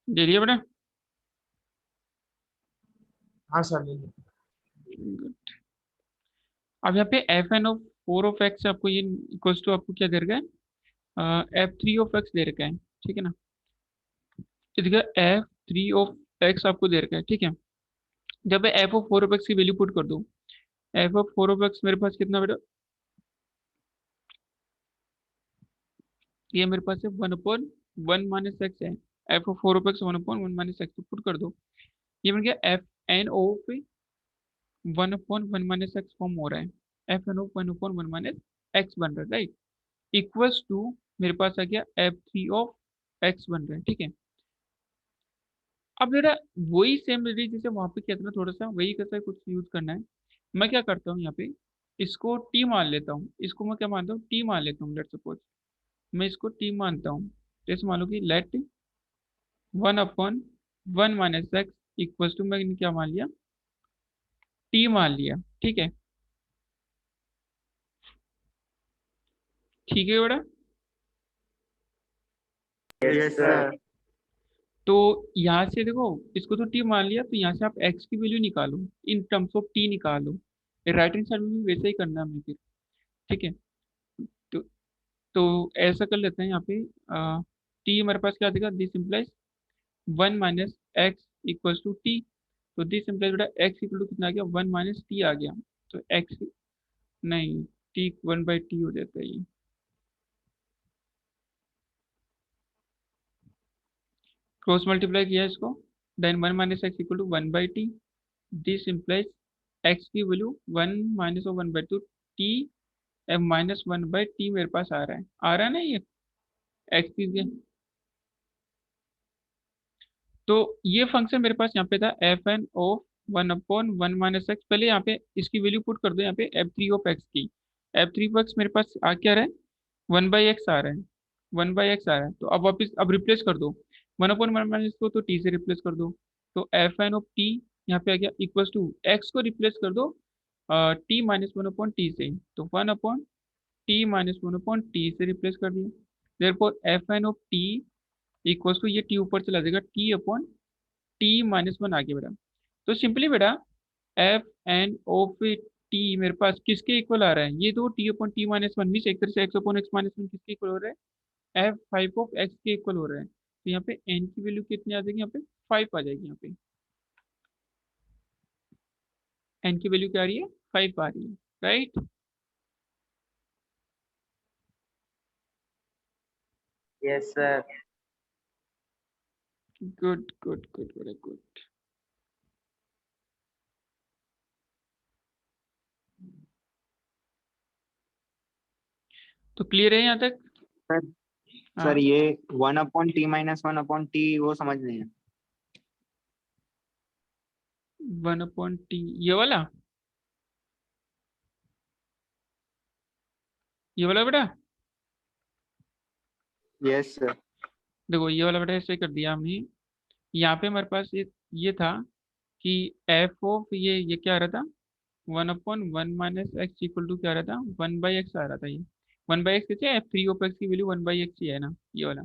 दे दिया बेटा। हाँ सर ले लो। Good. अब यहाँ पे f n of 4 of x आपको ये इक्वल्स टू आपको क्या दे रखा है, f3 ऑफ एक्स दे रखा है। ठीक है ना, इसका f3 ऑफ एक्स आपको दे रखा है। ठीक है, जब मैं f(4)x की वैल्यू पुट कर दूं, f(4)x मेरे पास कितना बेटा, ये मेरे पास है 1/1 - x है, f of 4 of x 1/1 - x तो पुट कर दो, ये बन गया एफ एन ओ पे 1/1 - x फॉर्म हो रहा है, एफ एन ओ 1/1 - x बन रहा है, राइट, इक्वल्स टू मेरे पास आ गया f3 ऑफ x बन रहा है, ठीक है। अब मेरा वही सेम रेडी जैसे वहां पे किया था ना, थोड़ा सा वही कैसा कुछ यूज करना है। मैं क्या करता हूँ यहाँ पे, इसको टी मान लेता हूँ, इसको मैं क्या मानता हूँ, टी मान लेता हूँ, लेट सपोज मैं इसको टी मानता हूँ, जैसे मान लो कि लेट 1/1 - x इक्वल्स टू मैंने क्या मान लिया, टी मान लिया, ठीक है, ठीक है बेटा। Yes yes sir. सर। तो यहाँ से देखो, इसको तो टी मान लिया, तो यहाँ से आप एक्स की वैल्यू निकालो, इन टर्म्स ऑफ टी निकालो, राइट हैंड साइड में भी वैसा ही करना है हमें फिर, ठीक है। तो ऐसा कर लेते हैं यहाँ पे, टी हमारे पास क्या देगा, this implies 1 - x equals to t, तो दिस इम्प्लाइज बेटा एक्स इक्वल टू कितना आ गया, 1 - टी आ गया, तो एक्स नहीं, टी 1/t हो जाता है ये, क्रॉस मल्टीप्लाई किया इसको, then 1 - x equal to 1/t, this implies x की वैल्यू 1 - 1/2 टी -1/t मेरे पास आ रहा है ना ये एक्स की, तो ये फंक्शन मेरे पास यहाँ पे था एफ एन ऑफ 1/1 - x, पहले यहाँ पे इसकी वैल्यू पुट कर दो, यहाँ पे f3 ऑफ x की, f3 ऑफ x मेरे पास आ क्या रहा है, 1/x आ रहा है, 1/x आ रहा है, तो अब वापिस अब रिप्लेस कर दो, 1/1 को तो t से रिप्लेस कर दो, तो एफ एन ऑफ टी यहाँ पे आ गया इक्वल्स टू x को रिप्लेस कर दो t -1/t से, तो 1/t - 1/t से रिप्लेस कर दिया, therefore f n of t equals to, ये t ऊपर चला जाएगा, t - 1 आ गया बेटा। तो सिंपली बेटा एफ एन ऑफ टी मेरे पास किसके इक्वल आ रहा है, ये तो t/t - 1 मीन्स एक तरह से x/x-1 किसके इक्वल हो रहा है, f5 ऑफ x के इक्वल हो रहा है, तो यहाँ पे n की वैल्यू कितनी आ जाएगी, यहाँ पे 5 आ जाएगी, यहाँ पे n की वैल्यू क्या आ रही है, 5 आ रही है, right. Yes sir. Good good good, very good. तो क्लियर है यहाँ तक। सर हाँ, सर ये 1/t - 1/t वो समझ नहीं है। 1/t ये वाला बेटा, यस सर। देखो ये वाला बेटा ऐसे कर दिया हमने, यहाँ पे हमारे पास ये था कि एफ ऑफ ये क्या आ रहा था, 1/1 - x इक्वल टू क्या आ रहा था, 1/x आ रहा था, ये 1/x कैसे, f3 ऑफ x की वैल्यू 1/x ही है ना, ये वाला।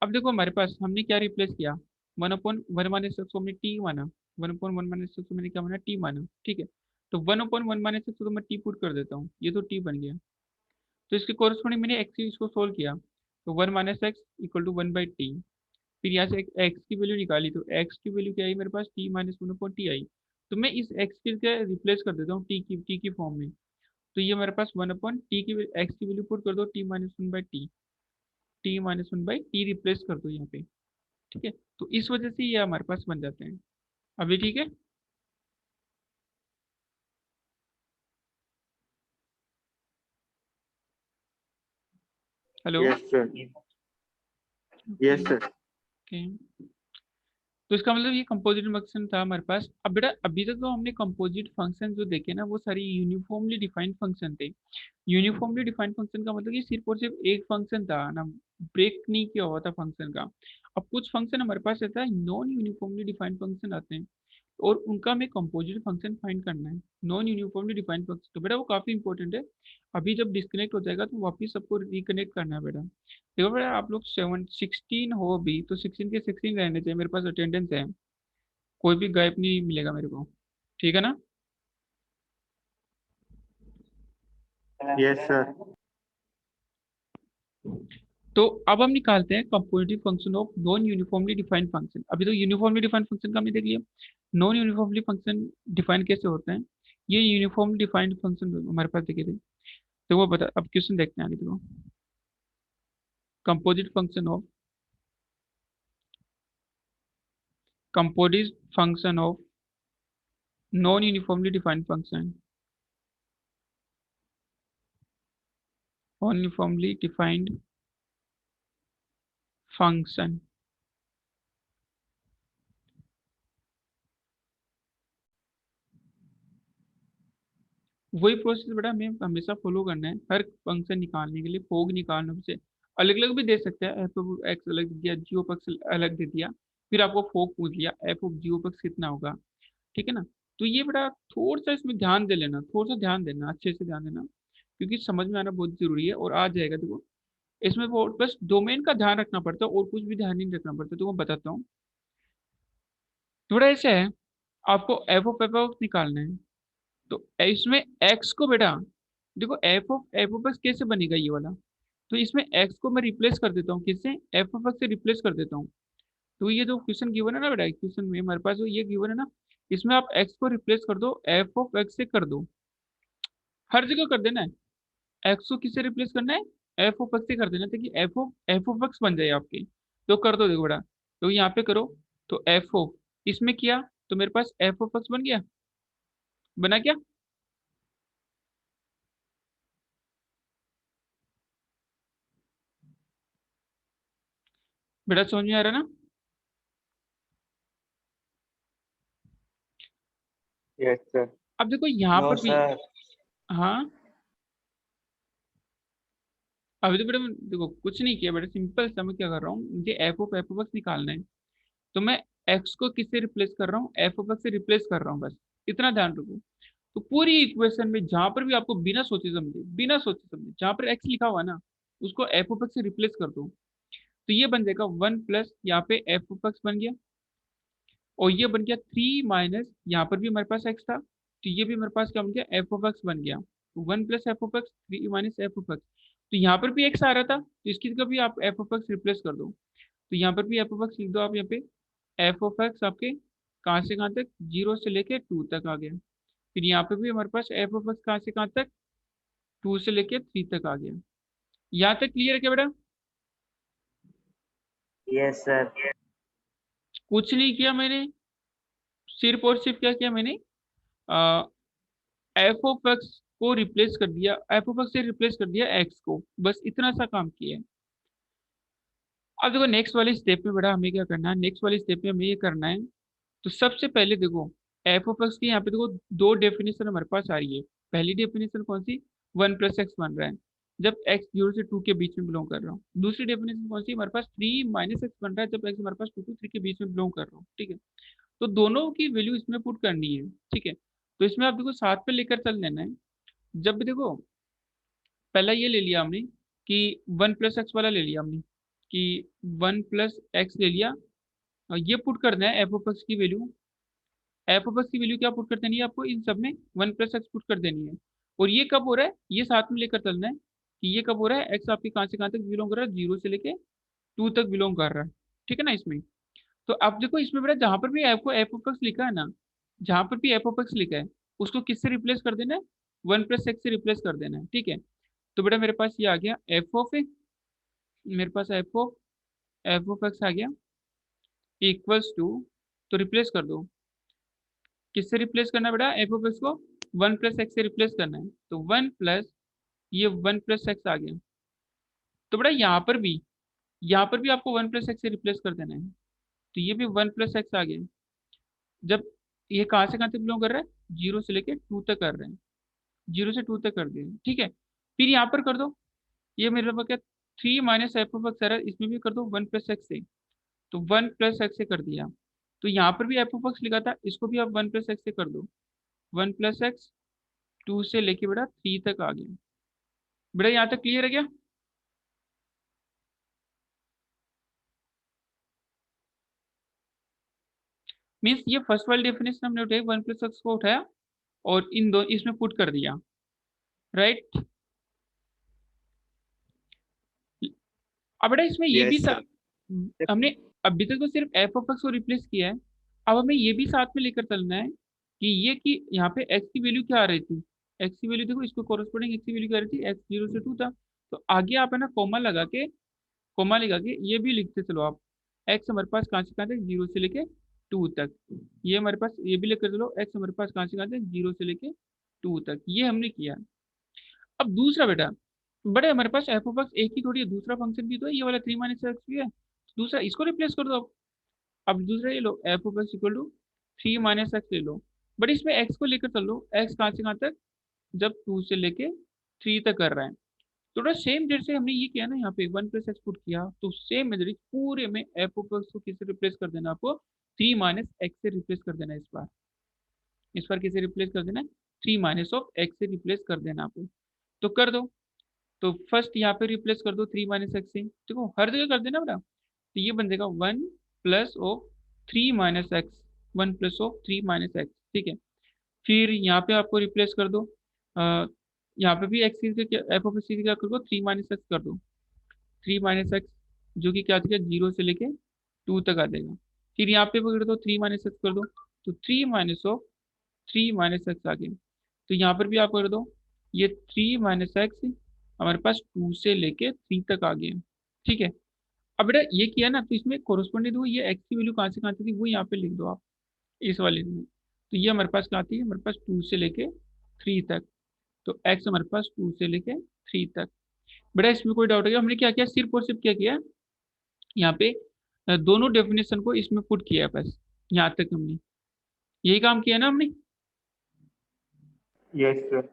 अब देखो हमारे पास हमने क्या रिप्लेस किया, 1/1 - x को हमने टी माना, 1/1 - x को मैंने क्या माना, टी माना, ठीक है। तो 1/1 - x को तो मैं टी पुट कर देता हूँ, ये तो टी बन गया, तो इसके कोरस्पॉन्डिंग मैंने एक्स इसको सोल्व किया, तो 1 - x इक्वल टू 1/t, फिर यहाँ से एक्स की वैल्यू निकाली, तो एक्स की वैल्यू क्या आई मेरे पास, t - 1/t आई, तो मैं इस एक्स के क्या रिप्लेस कर देता हूँ टी की फॉर्म में, तो ये मेरे पास 1/t की एक्स की वैल्यू पुट कर दो, t - 1/t रिप्लेस कर दो यहाँ पे, ठीक है। तो इस वजह से ये हमारे पास बन जाते हैं, अभी ठीक है। Hello, yes sir. Okay yes sir. Okay. तो इसका मतलब ये कंपोजिट फंक्शन था हमारे पास। अब बेटा अभी तक तो हमने कंपोजिट फंक्शन जो देखे ना, वो सारी यूनिफॉर्मली डिफाइंड फंक्शन थे। यूनिफॉर्मली डिफाइंड फंक्शन का मतलब ये सिर्फ और सिर्फ एक फंक्शन था ना, ब्रेक नहीं किया हुआ था फंक्शन का। अब कुछ फंक्शन हमारे पास रहता है, नॉन यूनिफॉर्मली डिफाइंड फंक्शन आते हैं, और उनका हमें कंपोजिट फंक्शन फाइंड करना है, नॉन यूनिफॉर्मली डिफाइंड फंक्शन, तो बेटा वो काफी इंपॉर्टेंट है। अभी जब डिस्कनेक्ट हो जाएगा तो वापिस सबको रिकनेक्ट करना है बेटा। देखो बेटा आप लोग 16 हो भी, तो 16 के 16 रहने चाहिए, मेरे पास अटेंडेंस है, कोई भी गायब नहीं मिलेगा मेरे को, ठीक है ना। Yes sir. तो अब हम निकालते हैं compositive function of non uniformly defined function. अभी तो यूनिफॉर्मली डिफाइंड फंक्शन का हमने देख लिया, नॉन यूनिफॉर्मली फंक्शन डिफाइन कैसे होते हैं, ये यूनिफॉर्मली डिफाइंड फंक्शन हमारे पास देखे थे, तो वो बता, अब क्वेश्चन देखते हैं आगे देखो। composite function of composite function of non uniformly defined function, uniformly defined function। वही प्रोसेस बेटा हमें हमेशा फॉलो करना है हर फंक्शन निकालने के लिए। फोग निकालने से अलग अलग भी दे सकते हैं, एफ ऑफ एक्स अलग दे दिया, जी ऑफ एक्स अलग दे दिया, फिर आपको फोग पूछ लिया f of g of x कितना होगा, ठीक है ना। तो ये बेटा थोड़ा सा इसमें ध्यान दे लेना, थोड़ा सा ध्यान देना, अच्छे से ध्यान देना, क्योंकि समझ में आना बहुत जरूरी है और आ जाएगा। देखो इसमें वो बस डोमेन का ध्यान रखना पड़ता है और कुछ भी ध्यान नहीं रखना पड़ता। तो मैं बताता हूँ, थोड़ा ऐसा है, आपको एफ ऑफ निकालना है। तो इसमें एक्स को बेटा देखो एफ ऑफ एक्स कैसे बनेगा ये वाला, तो इसमें एक्स को मैं रिप्लेस कर देता हूँ, किससे, एफ ऑफ एक्स से रिप्लेस कर देता हूँ। तो ये जो क्वेश्चन गिवन है ना बेटा, क्वेश्चन में हमारे पास जो ये गिवन है ना, इसमें आप एक्स को रिप्लेस कर दो, एफ ऑफ एक्स से कर दो, हर जगह कर देना है। एक्स को किससे रिप्लेस करना है, एफ ऑफ एक्स से कर देना, ताकि एफ ऑफ एक्स बन जाए आपके। तो कर दो देखो बेटा, तो यहाँ पे करो, तो एफ ऑफ इसमें किया तो मेरे पास एफ ऑफ एक्स बन गया, बना क्या। बेटा समझ में आ रहा है ना। Yes sir. अब देखो यहाँ नो पर भी, सर। हाँ अभी तो बेटा देखो कुछ नहीं किया बेटा, सिंपल सा मैं क्या कर रहा हूँ, मुझे एफ ऑफ एक्स निकालना है, तो मैं एक्स को किससे रिप्लेस कर रहा हूँ, एफ ऑफ एक्स से रिप्लेस कर रहा हूँ, बस इतना ध्यान रखो। तो पूरी इक्वेशन में जहां पर भी आपको बिना सोचे समझे जहां पर एक्स लिखा हुआ है ना, उसको एफ ऑफ एक्स से रिप्लेस कर दो। तो ये बन जाएगा वन प्लस यहाँ पे एफ ऑफ एक्स बन गया, और ये बन गया थ्री माइनस यहाँ पर भी हमारे पास एक्स था, तो ये भी हमारे पास क्या बन गया, एफ ऑफ एक्स बन गया। One plus F of x, three minus f of x, तो यहाँ पर भी एक्स आ रहा था, तो इसकी जगह भी आप एफ ऑफ एक्स रिप्लेस कर दो। तो यहाँ पर भी एफ ऑफ एक्स लिख दो आप यहाँ पे, एफ ऑफ एक्स आपके कहाँ से कहाँ तक, जीरो से लेके टू तक आ गया। फिर यहाँ पे भी हमारे पास एफ ऑफ एक्स कहाँ से कहाँ तक, टू से लेके थ्री तक आ गया। यहाँ तक क्लियर है क्या बेटा। Yes sir. कुछ नहीं किया मैंने, सिर्फ और सिर्फ क्या किया मैंने, एफ ऑफ एक्स को रिप्लेस कर दिया, एफ ऑफ एक्स से रिप्लेस कर दिया एक्स को, बस इतना सा काम किया है। अब देखो नेक्स्ट वाले स्टेप में बेटा हमें क्या करना है, नेक्स्ट वाले स्टेप में हमें ये करना है, तो सबसे पहले देखो एफ ऑफ एक्स की यहाँ पे देखो दो डेफिनेशन हमारे पास आ रही है। पहली डेफिनेशन कौन सी, वन प्लस एक्स बन रहा है जब एक्स जीरो से टू के बीच में बिलोंग कर रहा हूँ। दूसरी डेफिनेशन कौन सी, हमारे पास थ्री माइनस एक्स बन रहा है जब एक्स हमारे पास टू टू थ्री के बीच में बिलोंग कर रहा हूँ, ठीक है। तो दोनों की वैल्यू इसमें पुट करनी है, ठीक है। तो इसमें आप देखो साथ पे लेकर चल लेना है। जब भी देखो पहला ये ले लिया हमने कि वन प्लस एक्स वाला ले लिया हमने, कि वन प्लस एक्स ले लिया, और ये पुट करना है एफ ऑफ एक्स की वैल्यू। एफ ऑफ एक्स की वैल्यू क्या पुट कर देनी है आपको, इन सब में वन प्लस एक्स पुट कर देनी है। और ये कब हो रहा है, ये साथ में लेकर चलना है कि ये कब हो रहा है, एक्स आपके कहाँ से कहाँ तक बिलोंग कर रहा है, जीरो से लेके टू तक बिलोंग कर रहा है, ठीक है ना इसमें। तो अब देखो इसमें बेटा जहां पर भी आपको एफ ऑफ एक्स लिखा है ना, जहां पर भी एफ ऑफ एक्स लिखा है उसको किससे रिप्लेस कर देना है, वन प्लस एक्स से रिप्लेस कर देना है, ठीक है। तो बेटा मेरे पास ये आ गया एफ ऑफ एक्स, मेरे पास एफ ऑफ एक्स आ गया इक्वल्स टू, तो रिप्लेस कर दो, किससे रिप्लेस करना है बेटा, एफ ऑफ एक्स को वन प्लस एक्स से रिप्लेस करना है, तो वन प्लस ये वन प्लस एक्स आ गया। तो बेटा यहाँ पर भी आपको वन प्लस एक्स से रिप्लेस कर देना है, तो ये भी वन प्लस एक्स आ गया। जब ये कहाँ से कहाँ तक बिलोंग कर रहा है, जीरो से लेके टू तक कर रहे हैं, जीरो से टू तक कर दिया, ठीक है। फिर यहाँ पर कर दो, ये मेरे पास क्या, three minus f of x आ रहा है, इसमें भी कर दो वन प्लस एक्स से, तो वन प्लस एक्स से कर दिया। तो यहाँ पर भी एफ ऑफ एक्स लिखा था, इसको भी आप वन प्लस एक्स से कर दो, वन प्लस एक्स टू से लेके बेटा थ्री तक आ गया। बेटा यहाँ तक क्लियर है क्या। मीन्स ये फर्स्ट वाली डेफिनेशन हमने उठाई, वन प्लस एक्स को उठाया और इन दो इसमें पुट कर दिया, राइट। अब बेटा इसमें ये भी यस सर। हमने अभी तक तो सिर्फ एफ ऑफ एक्स को रिप्लेस किया है, अब हमें ये भी साथ में लेकर चलना है कि ये कि यहाँ पे एक्स की वैल्यू क्या आ रही थी, एक्स की वैल्यू देखो इसको कोरस्पोंडिंग एक्स की वैल्यू क्या आ रही थी, एक्स जीरो से टू था। तो आगे आप है ना कॉमा लगा के कोमा लगा के ये भी लिखते चलो आप। एक्स हमारे पास कहाँ से कहाँ तक, 0 से लेके 2 तक। ये हमारे पास ये भी लेकर चलो, एक्स हमारे पास कहाँ से कहाँ तक, 0 से लेके 2 तक। ये हमने किया। अब दूसरा बेटा, बड़े हमारे पास एफ ऑफ एक्स एक ही थोड़ी है, दूसरा फंक्शन भी तो है, ये वाला 3 माइनस एक्स भी है, दूसरा इसको रिप्लेस कर दो अब दूसरा ये लो, f of x equal to 3 minus x ले लो। बट इसमें एक्स को लेकर चल लो, एक्स कहाँ से कहाँ तक, जब 2 से लेके 3 तक कर रहा है। थोड़ा सेम जैसे हमने ये किया ना, यहाँ पे 1 प्लस एक्स पुट किया, तो सेम मेथड पूरे में एफ ऑफ एक्स को किससे रिप्लेस कर देना, आपको 3 माइनस एक्स से रिप्लेस कर देना। इस बार किसे रिप्लेस कर देना है, 3 माइनस ऑफ एक्स से रिप्लेस कर देना आपको। तो कर दो। तो फर्स्ट यहाँ पे रिप्लेस कर दो 3 माइनस एक्स से, देखो हर जगह कर देना बेटा। तो ये बन जाएगा 1 plus of 3 minus x, 1 plus of 3 minus x, ठीक है। फिर यहाँ पे आपको रिप्लेस कर दो, यहाँ पे भी एक्स एफ ऑफ एक्स क्या कर दो, 3 माइनस एक्स कर दो। 3 माइनस एक्स जो कि क्या आ जाएगा, 0 से लेके 2 तक आ जाएगा। फिर यहाँ पे कर दो 3 माइनस एक्स कर दो, तो 3 माइनस ऑफ 3 माइनस एक्स आ गया। तो यहाँ पर भी आप कर दो, ये 3 माइनस एक्स हमारे पास 2 से लेके 3 तक आ गया, ठीक है। अब बेटा ये किया ना, तो इसमें कोरोस्पोंडिंग दो, ये एक्स की वैल्यू कहाँ से कहाँ तक थी वो यहाँ पे लिख दो आप इस वाले में। तो ये हमारे पास क्या आती है, हमारे पास 2 से लेके 3 तक। तो एक्स हमारे पास 2 से लेके 3 तक। बेटा इसमें कोई डाउट है क्या? हमने क्या किया, सिर्फ और सिर्फ क्या किया, यहाँ पे दोनों डेफिनेशन को इसमें पुट किया है बस, यहाँ तक हमने यही काम किया ना हमने। Yes sir.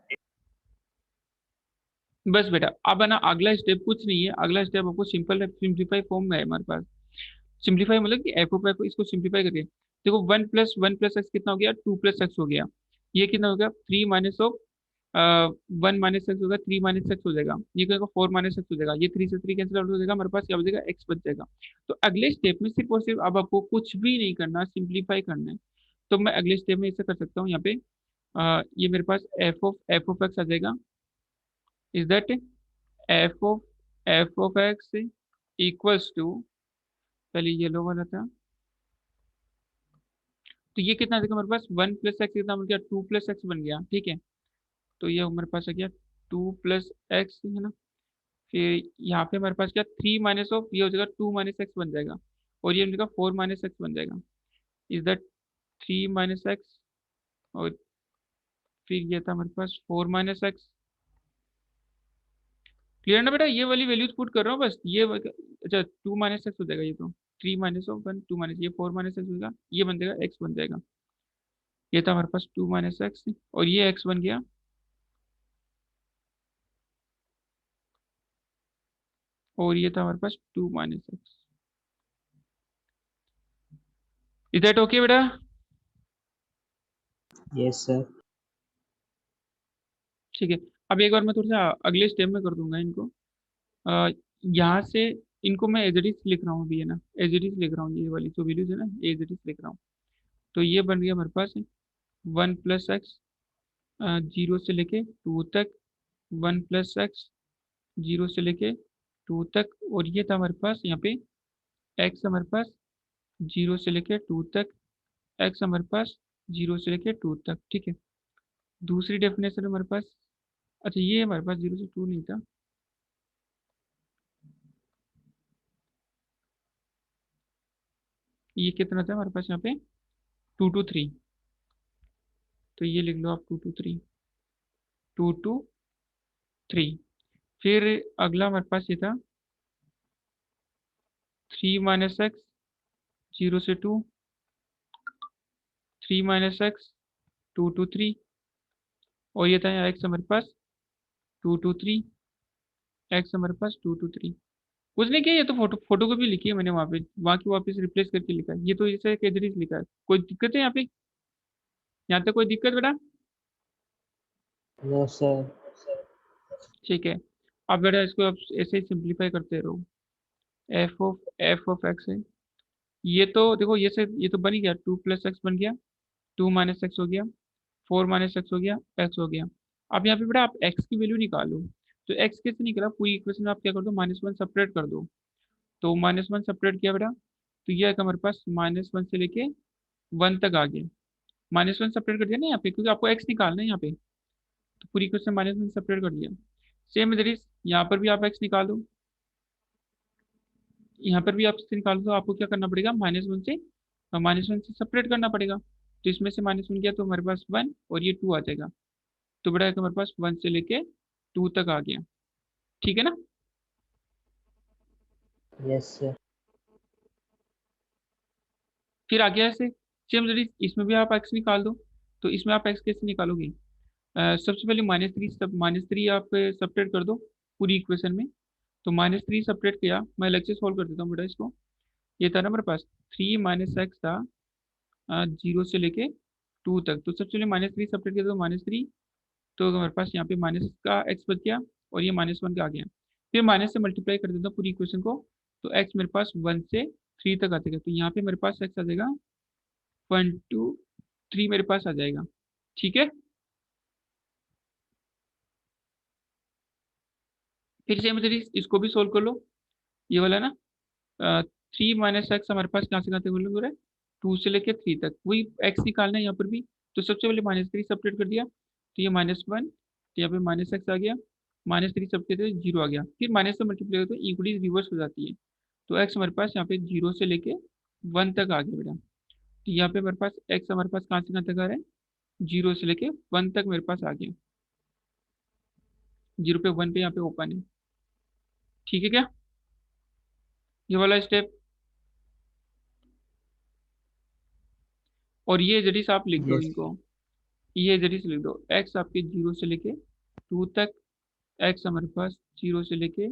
बस बेटा अब है ना, अगला स्टेप कुछ नहीं है, अगला स्टेप आपको सिंपल सिंप्लीफाई फॉर्म में है हमारे पास। सिंप्लीफाई मतलब कि एफ ऑफ इसको सिंप्लीफाई करके देखो, 1 प्लस एक्स कितना हो गया, 2 प्लस एक्स हो गया। ये कितना हो गया, 3 माइनस ऑफ 1 माइनस एक्स होगा, 3 माइनस एक्स हो जाएगा। ये क्या 4 माइनस एक्स हो जाएगा, ये 3 से 3 कैंसिल आउट हो जाएगा, हमारे पास क्या हो जाएगा, एक्स बच जाएगा। तो अगले स्टेप में सिर्फ और सिर्फ अब आपको कुछ भी नहीं करना, सिंप्लीफाई करना है। तो मैं अगले स्टेप में ऐसा कर सकता हूँ, यहाँ पे ये मेरे पास एफ ऑफ एक्स आ जाएगा, is that f of x equals to, पहले ये लो वाला था, तो ये कितना आ जाएगा हमारे पास, 1 प्लस एक्स कितना बन गया, 2 प्लस एक्स बन गया, ठीक है। तो ये हमारे पास आ गया 2 प्लस एक्स, है ना। फिर यहाँ पे हमारे पास क्या, 3 माइनस ऑफ ये हो जाएगा 2 माइनस एक्स बन जाएगा, और ये बनेगा 4 माइनस एक्स बन जाएगा, इज दैट 3 माइनस एक्स। और फिर ये था हमारे पास 4 माइनस एक्स। क्लियर ना बेटा, ये वाली वैल्यूज पुट कर रहा हूँ बस, अच्छा 2 माइनस एक्स हो जाएगा, ये तो 3 माइनस ऑफ 1 2 माइनस, ये 4 माइनस एक्स होगा, ये बन जाएगा एक्स बन जाएगा। ये था हमारे पास 2 माइनस एक्स, और ये एक्स बन गया। और ये था हमारे पास 2 minus x. Is that okay बेटा? Yes sir. ठीक है। अब एक बार मैं थोड़ा सा अगले स्टेप में कर दूंगा इनको, यहाँ से इनको मैं एज इट इज लिख रहा हूँ अभी, है ना, एज इट इज लिख रहा हूँ, ये वाली जो वैल्यूज है ना, एज इट इज लिख रहा हूँ। तो ये बन गया हमारे पास 1 प्लस एक्स 0 से लेके 2 तक, 1 प्लस एक्स 0 से लेके 2 तक, और ये था हमारे पास यहाँ पे एक्स हमारे पास 0 से लेके 2 तक, एक्स हमारे पास 0 से लेके 2 तक, ठीक है। दूसरी डेफिनेशन हमारे पास, अच्छा ये हमारे पास 0 से 2 नहीं था, ये कितना था हमारे पास यहाँ पे, 2 to 3। तो ये लिख लो आप, 2 to 3, 2 to 3। फिर अगला हमारे पास ये था 3 माइनस एक्स 0 से 2, 3 माइनस एक्स 2 to 3, और ये था एक्स हमारे पास 2 to 3, एक्स हमारे पास 2 to 3। कुछ नहीं किया, ये तो फोटो फोटो को भी लिखी है मैंने वहाँ पे, वहाँ की वापस रिप्लेस करके लिखा है, ये तो जैसे केजरीज लिखा है। कोई दिक्कत है यहाँ पे, यहाँ तक कोई दिक्कत बेटा? No sir. ठीक है। अब बेटा इसको आप ऐसे ही सिंप्लीफाई करते रहो, एफ ऑफ एक्स है, ये तो देखो ये तो बन ही गया, 2 प्लस एक्स बन गया, 2 माइनस एक्स हो गया, 4 माइनस एक्स हो गया, एक्स हो गया। अब यहाँ पे बेटा आप एक्स की वैल्यू निकालो। तो एक्स कैसे निकला, पूरी इक्वेशन में आप क्या कर दो, -1 सेपरेट कर दो। तो -1 सेपरेट किया बेटा, तो ये हमारे पास -1 से लेके 1 तक आ गया। -1 सेपरेट कर दिया ना यहाँ पे, क्योंकि आपको एक्स निकालना है यहाँ पे, तो पूरी इक्वेशन -1 सेपरेट कर दिया। सेम इधर यहाँ पर भी आप एक्स निकाल दो। यहाँ पर भी आप इससे निकालो तो आपको क्या करना पड़ेगा, -1 से सेपरेट करना पड़ेगा। तो इसमें से -1 गया तो हमारे पास 1 और ये 2 आ जाएगा। तो बड़ा हमारे पास 1 से लेके 2 तक आ गया, ठीक है ना। Yes sir. फिर आ गया ऐसे सेम जरिए इसमें भी आप एक्स निकाल दो। तो इसमें आप एक्स कैसे निकालोगे, सबसे पहले -3 आप सब्ट्रैक्ट कर दो पूरी इक्वेशन में। तो -3 सब्ट्रैक्ट किया, मैं अलग से सॉल्व कर देता हूँ बेटा इसको। ये था ना हमारे पास 3 माइनस एक्स था 0 से लेके 2 तक। तो सबसे पहले -3 सब्ट्रैक्ट किया तो -3, तो हमारे पास यहाँ पे माइनस का एक्स बच गया और ये -1 का आ गया। फिर माइनस से मल्टीप्लाई कर देता हूँ पूरी इक्वेशन को। तो एक्स मेरे पास 1 से 3 तक आ जाएगा। तो यहाँ पे मेरे पास एक्स आ जाएगा 1 2 3 मेरे पास आ जाएगा, ठीक है। फिर से मुझे इसको भी सोल्व कर लो, ये वाला ना 3 - एक्स हमारे पास कहाँ से कहाँ तक बोलो रहा है, 2 से लेके 3 तक। वही एक्स निकालना है यहाँ पर भी। तो सबसे पहले -3 सब्ट्रैक्ट कर दिया, तो ये -1, तो यहाँ पे -एक्स आ गया, -3 सब्ट्रैक्ट 0 आ गया। फिर माइनस से मल्टीप्लाई करते तो इक्वली रिवर्स हो जाती है। तो एक्स हमारे पास यहाँ पे 0 से लेके 1 तक आ गया बेटा। तो यहाँ पे हमारे पास एक्स हमारे पास कहाँ से कहाँ तक आ रहा है, 0 से लेके 1 तक मेरे पास आ गया। 0 पे 1 पे यहाँ पे ओपन है, ठीक है क्या, ये वाला स्टेप। और ये जरिए आप लिख दो यस। इनको, ये जरिए से लिख दो एक्स आपके 0 से लेके 2 तक, एक्स हमारे पास 0 से लेके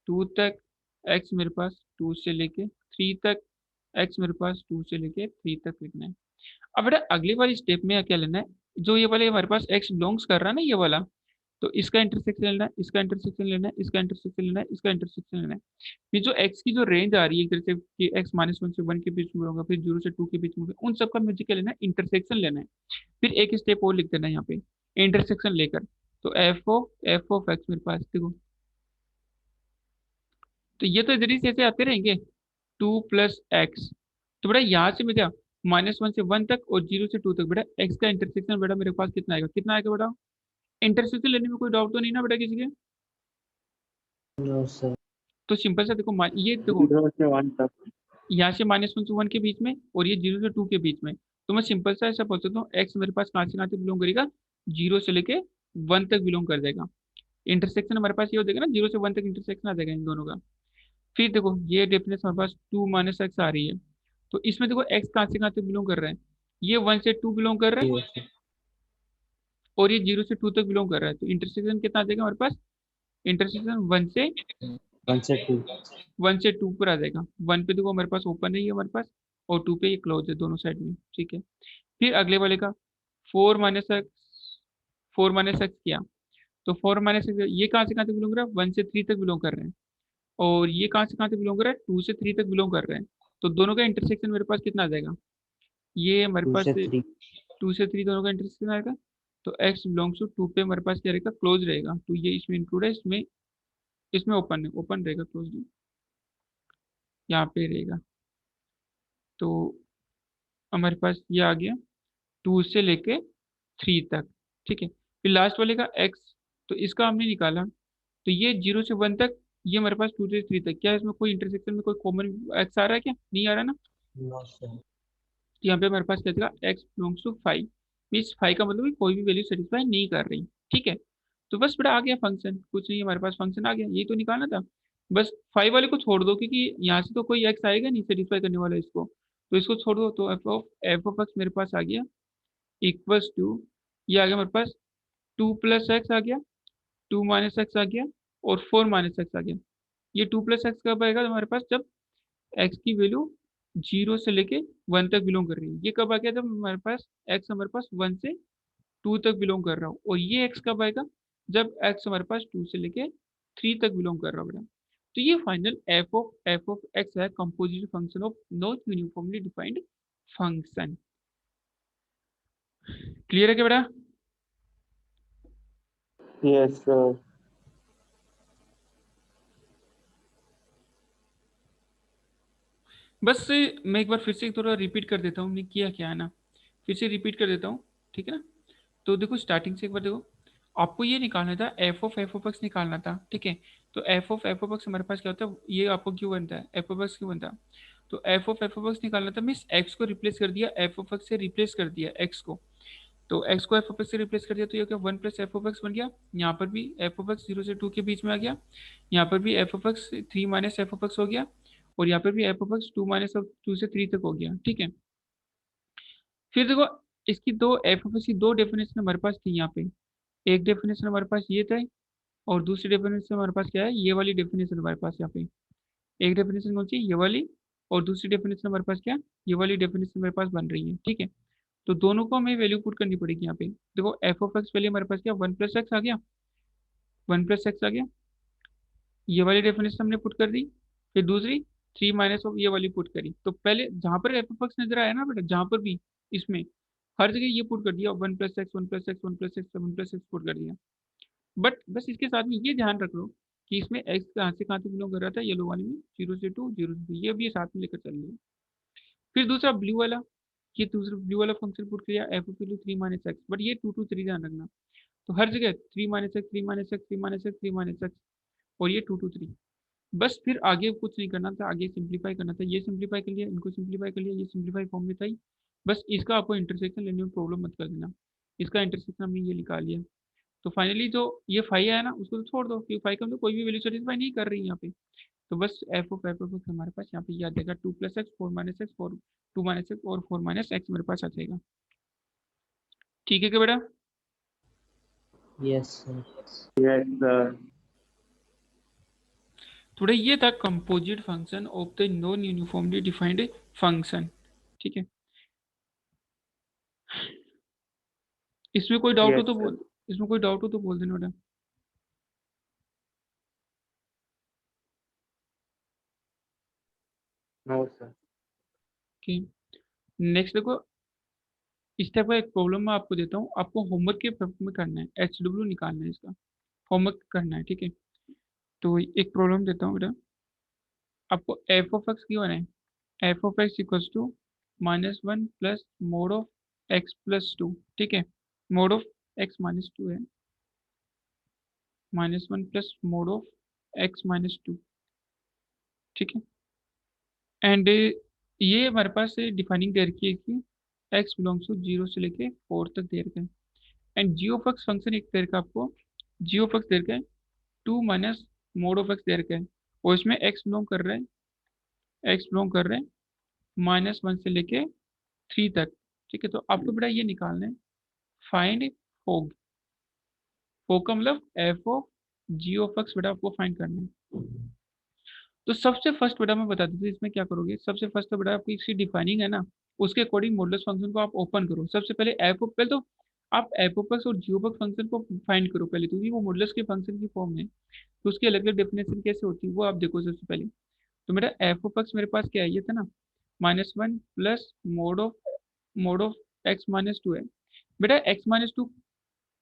2 तक, एक्स मेरे पास 2 से लेके 3 तक, एक्स मेरे पास 2 से लेके 3 तक लिखना है। अब बेटा अगली वाली स्टेप में क्या लेना है, जो ये वाले हमारे पास एक्स बिलोंग्स कर रहा है ना ये वाला, तो इसका इंटरसेक्शन लेना है, इसका इंटरसेक्शन लेना है, इसका इंटरसेक्शन लेना है, इसका इंटरसेक्शन लेना है। फिर जो एक्स की जो रेंज आ रही है जैसे कि एक्स -1 से 1 के बीच में होगा, फिर 0 से 2 के बीच में होगा, उन सबका मुझे क्या लेना है, इंटरसेक्शन लेना है। फिर एक स्टेप और लिख देना है यहाँ पे इंटरसेक्शन लेकर। तो एफ ऑफ एक्स मेरे पास देखो, तो ये तो इधर ही से ऐसे आते रहेंगे 2 + एक्स। तो बेटा यहाँ से मैं क्या, -1 से 1 तक और 0 से 2 तक, बेटा एक्स का इंटरसेक्शन बेटा मेरे पास कितना आएगा, कितना आएगा बेटा। इंटरसेक्शन लेने में कोई डाउट तो नहीं ना बेटा किसी के। No sir. तो सिंपल सा देखो ये देखो 0 से 1 तक। यहाँ से -1 से 1 के बीच में और ये 0 से 2 के बीच में। तो मैं सिंपल सा ऐसा बोल सकता हूँ एक्स मेरे पास कहाँ से बिलोंग करेगा, 0 से लेके 1 तक बिलोंग कर जाएगा। इंटरसेक्शन हमारे पास ये हो जाएगा ना, 0 से 1 तक इंटरसेक्शन आ जाएगा इन दोनों का। फिर देखो ये डिफरेंस हमारे पास 2 - एक्स आ रही है। तो इसमें देखो एक्स कहाँ से बिलोंग कर रहा है, ये 1 से 2 बिलोंग कर रहा है यस। और ये 0 से 2 तक बिलोंग कर रहा है। तो इंटरसेक्शन कितना आ जाएगा हमारे पास, इंटरसेक्शन 1 से 2 पर आ जाएगा। 1 पे देखो हमारे पास ओपन है ये हमारे पास, और 2 पे ये क्लोज है दोनों साइड में, ठीक है। फिर अगले वाले का 4 - एक्स किया। तो 4 - एक्स ये कहाँ से बिलोंग कर रहा है, 1 से 3 तक बिलोंग कर रहे हैं। और ये कहाँ से बिलोंग कर रहा है, 2 से 3 तक बिलोंग कर रहे हैं। तो दोनों का इंटरसेक्शन मेरे पास कितना आ जाएगा, ये हमारे 2 पास से 3। 2 से 3 दोनों का इंटरसेक्शन आएगा। तो एक्स बिलोंग्स टू 2 पे हमारे पास क्या रहेगा, क्लोज रहेगा। तो ये इसमें इंक्लूड है, इसमें इसमें ओपन है, ओपन रहेगा, क्लोज नहीं, यहाँ पे रहेगा। तो हमारे पास ये आ गया 2 से लेके 3 तक, ठीक है। फिर लास्ट वाले का एक्स, तो इसका हमने निकाला। तो ये 0 से 1 तक, ये हमारे पास 2 से 3 तक, क्या इसमें कोई इंटरसेक्शन में कोई कॉमन एक्स आ रहा है क्या, नहीं आ रहा ना। No sir. तो यहाँ पे हमारे पास क्या था, एक्स बिलोंग्स टू 5, मीन्स 5 का मतलब कि कोई भी वैल्यू सेटिस्फाई नहीं कर रही, ठीक है। तो बस बेटा आ गया फंक्शन, कुछ नहीं हमारे पास फंक्शन आ गया, यही तो निकालना था। बस 5 वाले को छोड़ दो क्योंकि यहाँ से तो कोई एक्स आएगा नहीं सेटिस्फाई करने वाला इसको, तो इसको छोड़ दो। तो एफ ऑफ एक्स मेरे पास आ गया इक्वल्स टू, ये आ गया मेरे पास 2 + एक्स आ गया, 2 - एक्स आ गया, और 4 - एक्स आ गया। ये 2 + एक्स कब आएगा हमारे पास, जब एक्स की वैल्यू 0 से लेके 1 तक बिलोंग कर रही है। ये कब आ गया, जब हमारे पास एक्स हमारे पास 1 से 2 तक बिलोंग कर रहा हो। और ये एक्स कब आएगा, जब एक्स हमारे पास 2 से लेके 3 तक बिलोंग कर रहा होगा। तो ये फाइनल एफ ऑफ एक्स है, composite function of not uniformly defined function. Clear है क्या बेटा। Yes sir. बस मैं एक बार फिर से थोड़ा रिपीट कर देता हूँ, मैं किया क्या है ना, फिर से रिपीट कर देता हूँ, ठीक है ना। तो देखो स्टार्टिंग से एक बार देखो, आपको ये निकालना था एफ ऑफ एक्स निकालना था, ठीक है। तो एफ ऑफ एक्स हमारे पास क्या होता है, ये आपको क्यों बनता है, एफ ऑफ एक्स क्यों बनता है। तो एफ ऑफ एक्स निकालना था, मीन्स एक्स को रिप्लेस कर दिया, एफ ऑफ एक्स से रिप्लेस कर दिया एक्स को। तो एक्स को एफ ऑफ एक्स से रिप्लेस कर दिया तो ये क्या, one plus F of X बन गया। यहाँ पर भी एफ ऑफ एक्स 0 से 2 के बीच में आ गया। यहाँ पर भी F of x 3 minus f of x हो गया। और यहाँ पर भी एफ ऑफ एक्स 2 माइनस 2 से 3 तक हो गया, ठीक है। फिर देखो, इसकी दो एफ ऑफ एक्स की दो डेफिनेशन हमारे पास थी यहाँ पे। एक डेफिनेशन हमारे पास ये था, और दूसरी डेफिनेशन हमारे पास क्या है, ये वाली डेफिनेशन हमारे पास यहाँ पे। एक डेफिनेशन कौन सी, ये वाली। और दूसरी डेफिनेशन हमारे पास क्या, ये वाली डेफिनेशन हमारे पास बन रही है, ठीक है। तो दोनों को हमें वैल्यू पुट करनी पड़ेगी यहाँ पे। देखो एफ ऑफ एक्स पहले हमारे पास क्या, वन प्लस एक्स आ गया, वन प्लस एक्स आ गया। ये वाली डेफिनेशन हमने पुट कर दी। फिर दूसरी 3 माइनस ऑफ ये वाली पुट करी। तो पहले जहां पर एफ ऑफ एक्स नजर आया ना बेटा, जहां पर भी इसमें हर जगह ये पुट कर दिया, one plus x, one plus x, one plus x, one plus x put कर दिया। बट बस इसके साथ में ये ध्यान रख लो कि इसमें एक्स कहाँ से कहाँ तक बिलोंग कर रहा था, येलो वाले में 0 से 2, 0 से 2, ये भी साथ में लेकर चल रही है। फिर दूसरा ब्लू वाला, ये दूसरा ब्लू वाला फंक्शन पुट किया F of 3 minus x, but ये 2 2 3 ध्यान रखना। तो हर जगह 3 minus x, 3 minus x, 3 minus x, 3 minus x, और ये 2 2 3। बस फिर आगे कुछ नहीं करना था, आगे सिंप्लीफाई करना था। ये सिंप्लीफाई कर लिया, इनको सिंप्लीफाई कर लिया, ये सिंप्लीफाई फॉर्म में था ही। बस इसका आपको इंटरसेक्शन लेने में प्रॉब्लम मत कर देना। इसका इंटरसेक्शन हमने ये निकाल लिया। तो फाइनली जो ये फाइव है ना, उसको तो छोड़ दो, क्योंकि फाइव का हम तो कोई भी वैल्यू सेटिस्फाई नहीं कर रही यहाँ पे। तो बस एफ ऑफ एक्स हमारे पास यहाँ पे याद देगा 2 plus x, 4 minus x, 4 2 minus x, और 4 माइनस एक्स मेरे पास आ जाएगा। ठीक है क्या बेटा। Yes sir. Yes sir. थोड़ा ये था composite function of the non uniformly defined function, ठीक है। इसमें कोई डाउट हो यस तो सर। बोल, इसमें कोई डाउट हो तो बोल देना बेटा। No sir. ओके, नेक्स्ट देखो, इस टाइप का एक प्रॉब्लम मैं आपको देता हूँ, आपको होमवर्क के पेपर में करना है, HW निकालना है, इसका होमवर्क करना है, ठीक है। तो एक प्रॉब्लम देता हूँ बेटा, आपको एफ ऑफ एक्स क्यों है, f of x equals to -1 plus mod of x plus 2, ठीक है। मोड ऑफ एक्स -2 है, -1 प्लस मोड ऑफ एक्स -2, ठीक है। एंड ये हमारे पास डिफाइनिंग दे रखी है कि एक्स बिलोंग्स टू 0 से लेके 4 तक दे रखा है। And g of x function एक दे रखा है आपको, जी ऑफ एक्स दे रखा है 2 माइनस मोड ऑफ एक्स दे रखा है, और इसमें एक्स बिलोंग कर रहा है, एक्स बिलोंग कर रहे हैं -1 से लेके 3 तक, ठीक है। तो आपको बेटा ये निकालना है, फाइंड फोग। फोग का मतलब f of g of x बेटा आपको फाइंड करना है। तो सबसे फर्स्ट बेटा मैं बता देती हूँ इसमें क्या करोगे। सबसे फर्स्ट तो बेटा आपकी इसकी डिफाइनिंग है ना, उसके अकॉर्डिंग मॉडुलस फंक्शन को आप ओपन करो। सबसे पहले पहले तो आप एफ ऑफ एक्स और जी ऑफ एक्स फंक्शन को फाइंड करो पहले, क्योंकि वो मॉडुलस के फंक्शन की फॉर्म में, तो उसकी अलग अलग डेफिनेशन कैसे होती है वो आप देखो सबसे पहले। तो मेरा एफ ऑफ एक्स मेरे पास क्या है, ये था ना, -1 प्लस मोड ऑफ एक्स -2 है। बेटा एक्स -2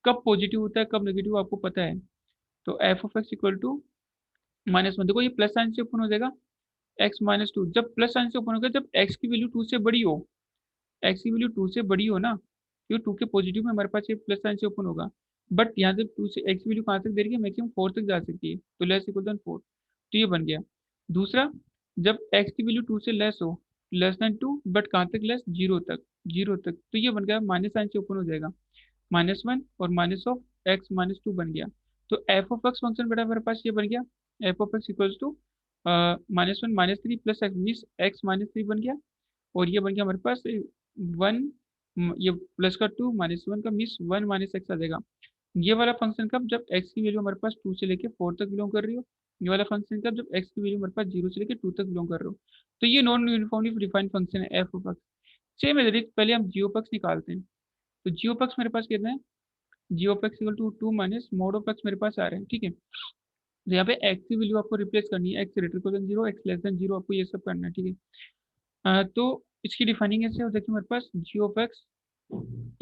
कब पॉजिटिव होता है कब नेगेटिव आपको पता है। तो F of x equal to -1, देखो ये प्लस साइन से ओपन हो जाएगा, x-2 जब प्लस साइन से ओपन होगा, जब x की वैल्यू 2 से बड़ी हो, x की वैल्यू 2 से बड़ी हो ना, क्योंकि 2 के पॉजिटिव में हमारे पास ये प्लस साइन से ओपन होगा। बट यहाँ से 2 से x की वैल्यू कहाँ तक दे रही है, मैक्सिमम 4 तक जा सकती है, तो लेस इक्वल देन 4, तो ये बन गया। दूसरा, जब x की वैल्यू 2 से लेस हो, लेस देन 2, बट कहाँ तक लेस, 0 तक, 0 तक, तो ये बन गया माइनस साइन से ओपन हो जाएगा, -1 और माइनस ऑफ एक्स -2 बन गया। तो एफ ऑफ एक्स फंक्शन बेटा मेरे पास ये बन गया, f of x equals to -1 -3 plus x मीस एक्स -3 बन गया। और ये बन गया हमारे पास 1, ये प्लस का 2 -1 का मीस 1 माइनस एक्स आ जाएगा। ये वाला फंक्शन कब, जब एक्स की वैल्यू हमारे पास 2 से लेके 4 तक बिलोंग कर रही हो। ये वाला फंक्शन कब, जब एक्स की वैल्यू हमारे पास 0 से लेके 2 तक बिलोंग कर रहे हो। तो ये नॉन यूनिफॉर्मली डिफाइंड फंक्शन है एफ ऑफ एक्स। सेम है, पहले हम जी ऑफ एक्स निकालते हैं। तो जी ऑफ एक्स मेरे पास कितना है, जी of x equal to 2 minus mod of x मेरे पास आ रहे हैं, ठीक है। तो यहाँ पे एक्स की वैल्यू आपको रिप्लेस करनी है, x greater than 0, x less than 0, आपको ये सब करना है, ठीक है। तो इसकी डिफाइनिंग ऐसे हो जाएगी मेरे पास, जी ऑफ एक्स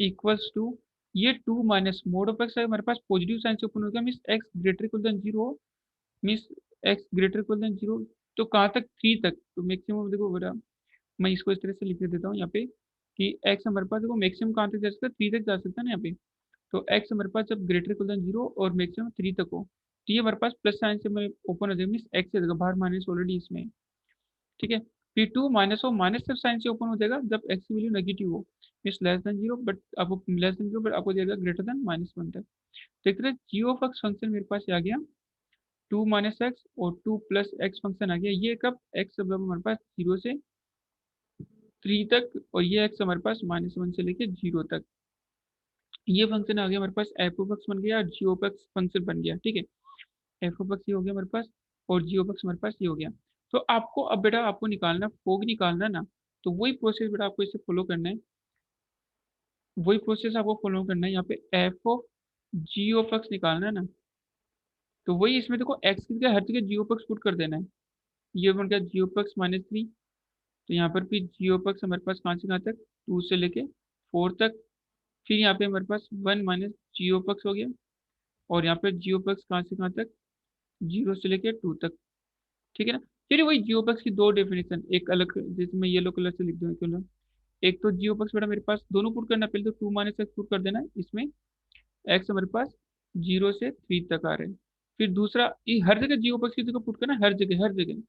इक्वल्स टू ये 2 माइनस मोड ऑफ एक्स है हमारे पास पॉजिटिव साइन से ओपन हो गया, मीस एक्स ग्रेटर इक्वल देन 0, मीस एक्स ग्रेटर इक्वल देन 0, तो कहाँ तक, 3 तक। तो मैक्सिमम देखो बेटा, मैं इसको इस तरह से लिख देता हूँ यहाँ पे कि एक्स हमारे पास देखो मैक्सिमम कहाँ तक जा सकता है, 3 तक जा सकता है ना यहाँ पे। तो एक्स हमारे पास जब ग्रेटर इक्वल देन 0 और मैक्सिमम 3 तक हो, तो ये हमारे पास प्लस साइन से मैं ओपन हो जाएगा, मीन्स एक्स से बाहर माइनस ऑलरेडी इसमें, ठीक है। फिर टू माइनस हो, माइनस सिर्फ साइन से ओपन हो जाएगा जब एक्स की वैल्यू नेगेटिव हो, means less than zero, but आपको लेस देन जीरो बट आपको देगा ग्रेटर देन -1 तक। देख रहे जी ऑफ एक्स फंक्शन मेरे पास आ गया, टू माइनस एक्स और टू प्लस एक्स फंक्शन आ गया। ये कब एक्स मतलब हमारे पास 0 से 3 तक, और ये एक्स हमारे पास -1 से लेके 0 तक। ये फंक्शन आ गया हमारे पास, एफ ऑफ एक्स बन गया, जी ऑफ एक्स फंक्शन बन गया, ठीक है। एफ ऑफ एक्स ये हो गया हमारे पास, और जी ऑफ एक्स हमारे पास ये हो गया। तो आपको अब बेटा आपको निकालना फोग निकालना ना, तो वही प्रोसेस बेटा आपको इसे फॉलो करना है, वही प्रोसेस आपको फॉलो करना है। यहाँ पे f of g of x निकालना है ना, तो वही इसमें देखो एक्स की जगह हर जगह जी ऑफ एक्स पुट कर देना है। ये बन गया जी ऑफ एक्स -3, तो यहाँ पर भी जी ऑफ एक्स हमारे पास कहाँ से कहाँ तक, 2 से लेके 4 तक। फिर यहाँ पे हमारे पास 1 माइनस जी ऑफ एक्स हो गया, और यहाँ पे जी ऑफ एक्स कहाँ से कहाँ तक, 0 से लेके 2 तक, ठीक है ना। फिर वही जी ऑफ एक्स की दो डेफिनेशन, एक अलग जैसे मैं येलो कलर से लिख दूँ कलर, एक तो जी ऑफ एक्स बेटा मेरे पास दोनों पुट करना, पहले तो 2 माइनस एक्स पुट कर देना है इसमें, एक्स हमारे पास 0 से 3 तक आ रहे हैं। फिर दूसरा ये हर जगह जी ऑफ एक्स की जगह पुट करना है, हर जगह हर जगह।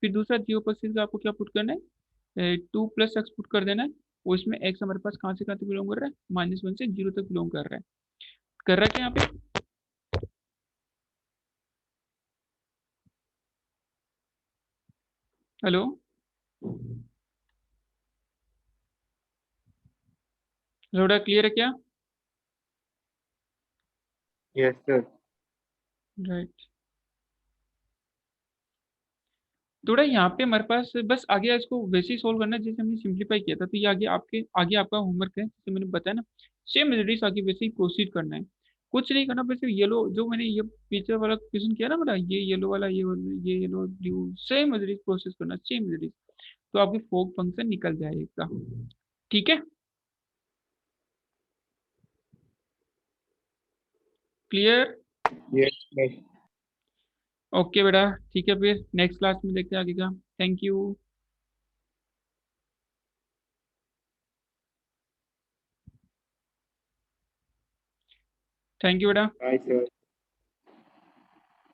फिर दूसरा जी ऑफ एक्स की जगह आपको क्या पुट करना है, 2 प्लस एक्स पुट कर देना है, और इसमें एक्स हमारे पास कहाँ से कहाँ तक बिलोंग कर रहा है, -1 से 0 तक बिलोंग कर रहा है। कर रहा है क्या यहाँ पे, हेलो थोड़ा क्लियर है क्या? Yes sir. राइट। थोड़ा यहाँ पे हमारे पास बस आगे इसको वैसे ही सोल्व करना है जैसे हमने सिंप्लीफाई किया था। तो ये आगे आपका होमवर्क है, जैसे मैंने बताया ना, सेम मेथड्स आगे वैसे ही प्रोसीड करना है, कुछ नहीं करना। वैसे येलो जो मैंने ये पीछे वाला क्वेश्चन किया ना बेटा, ये येलो वाला ये yellow blue, same methods process करना, सेम मेथड्स, तो आपकी फोक फंक्शन निकल जाएगा, ठीक है। क्लियर? Yes yes. ओके बेटा, ठीक है, फिर नेक्स्ट क्लास में देखते हैं आगे का। Thank you. थैंक यू बेटा। Bye sir.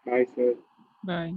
Bye sir. Bye.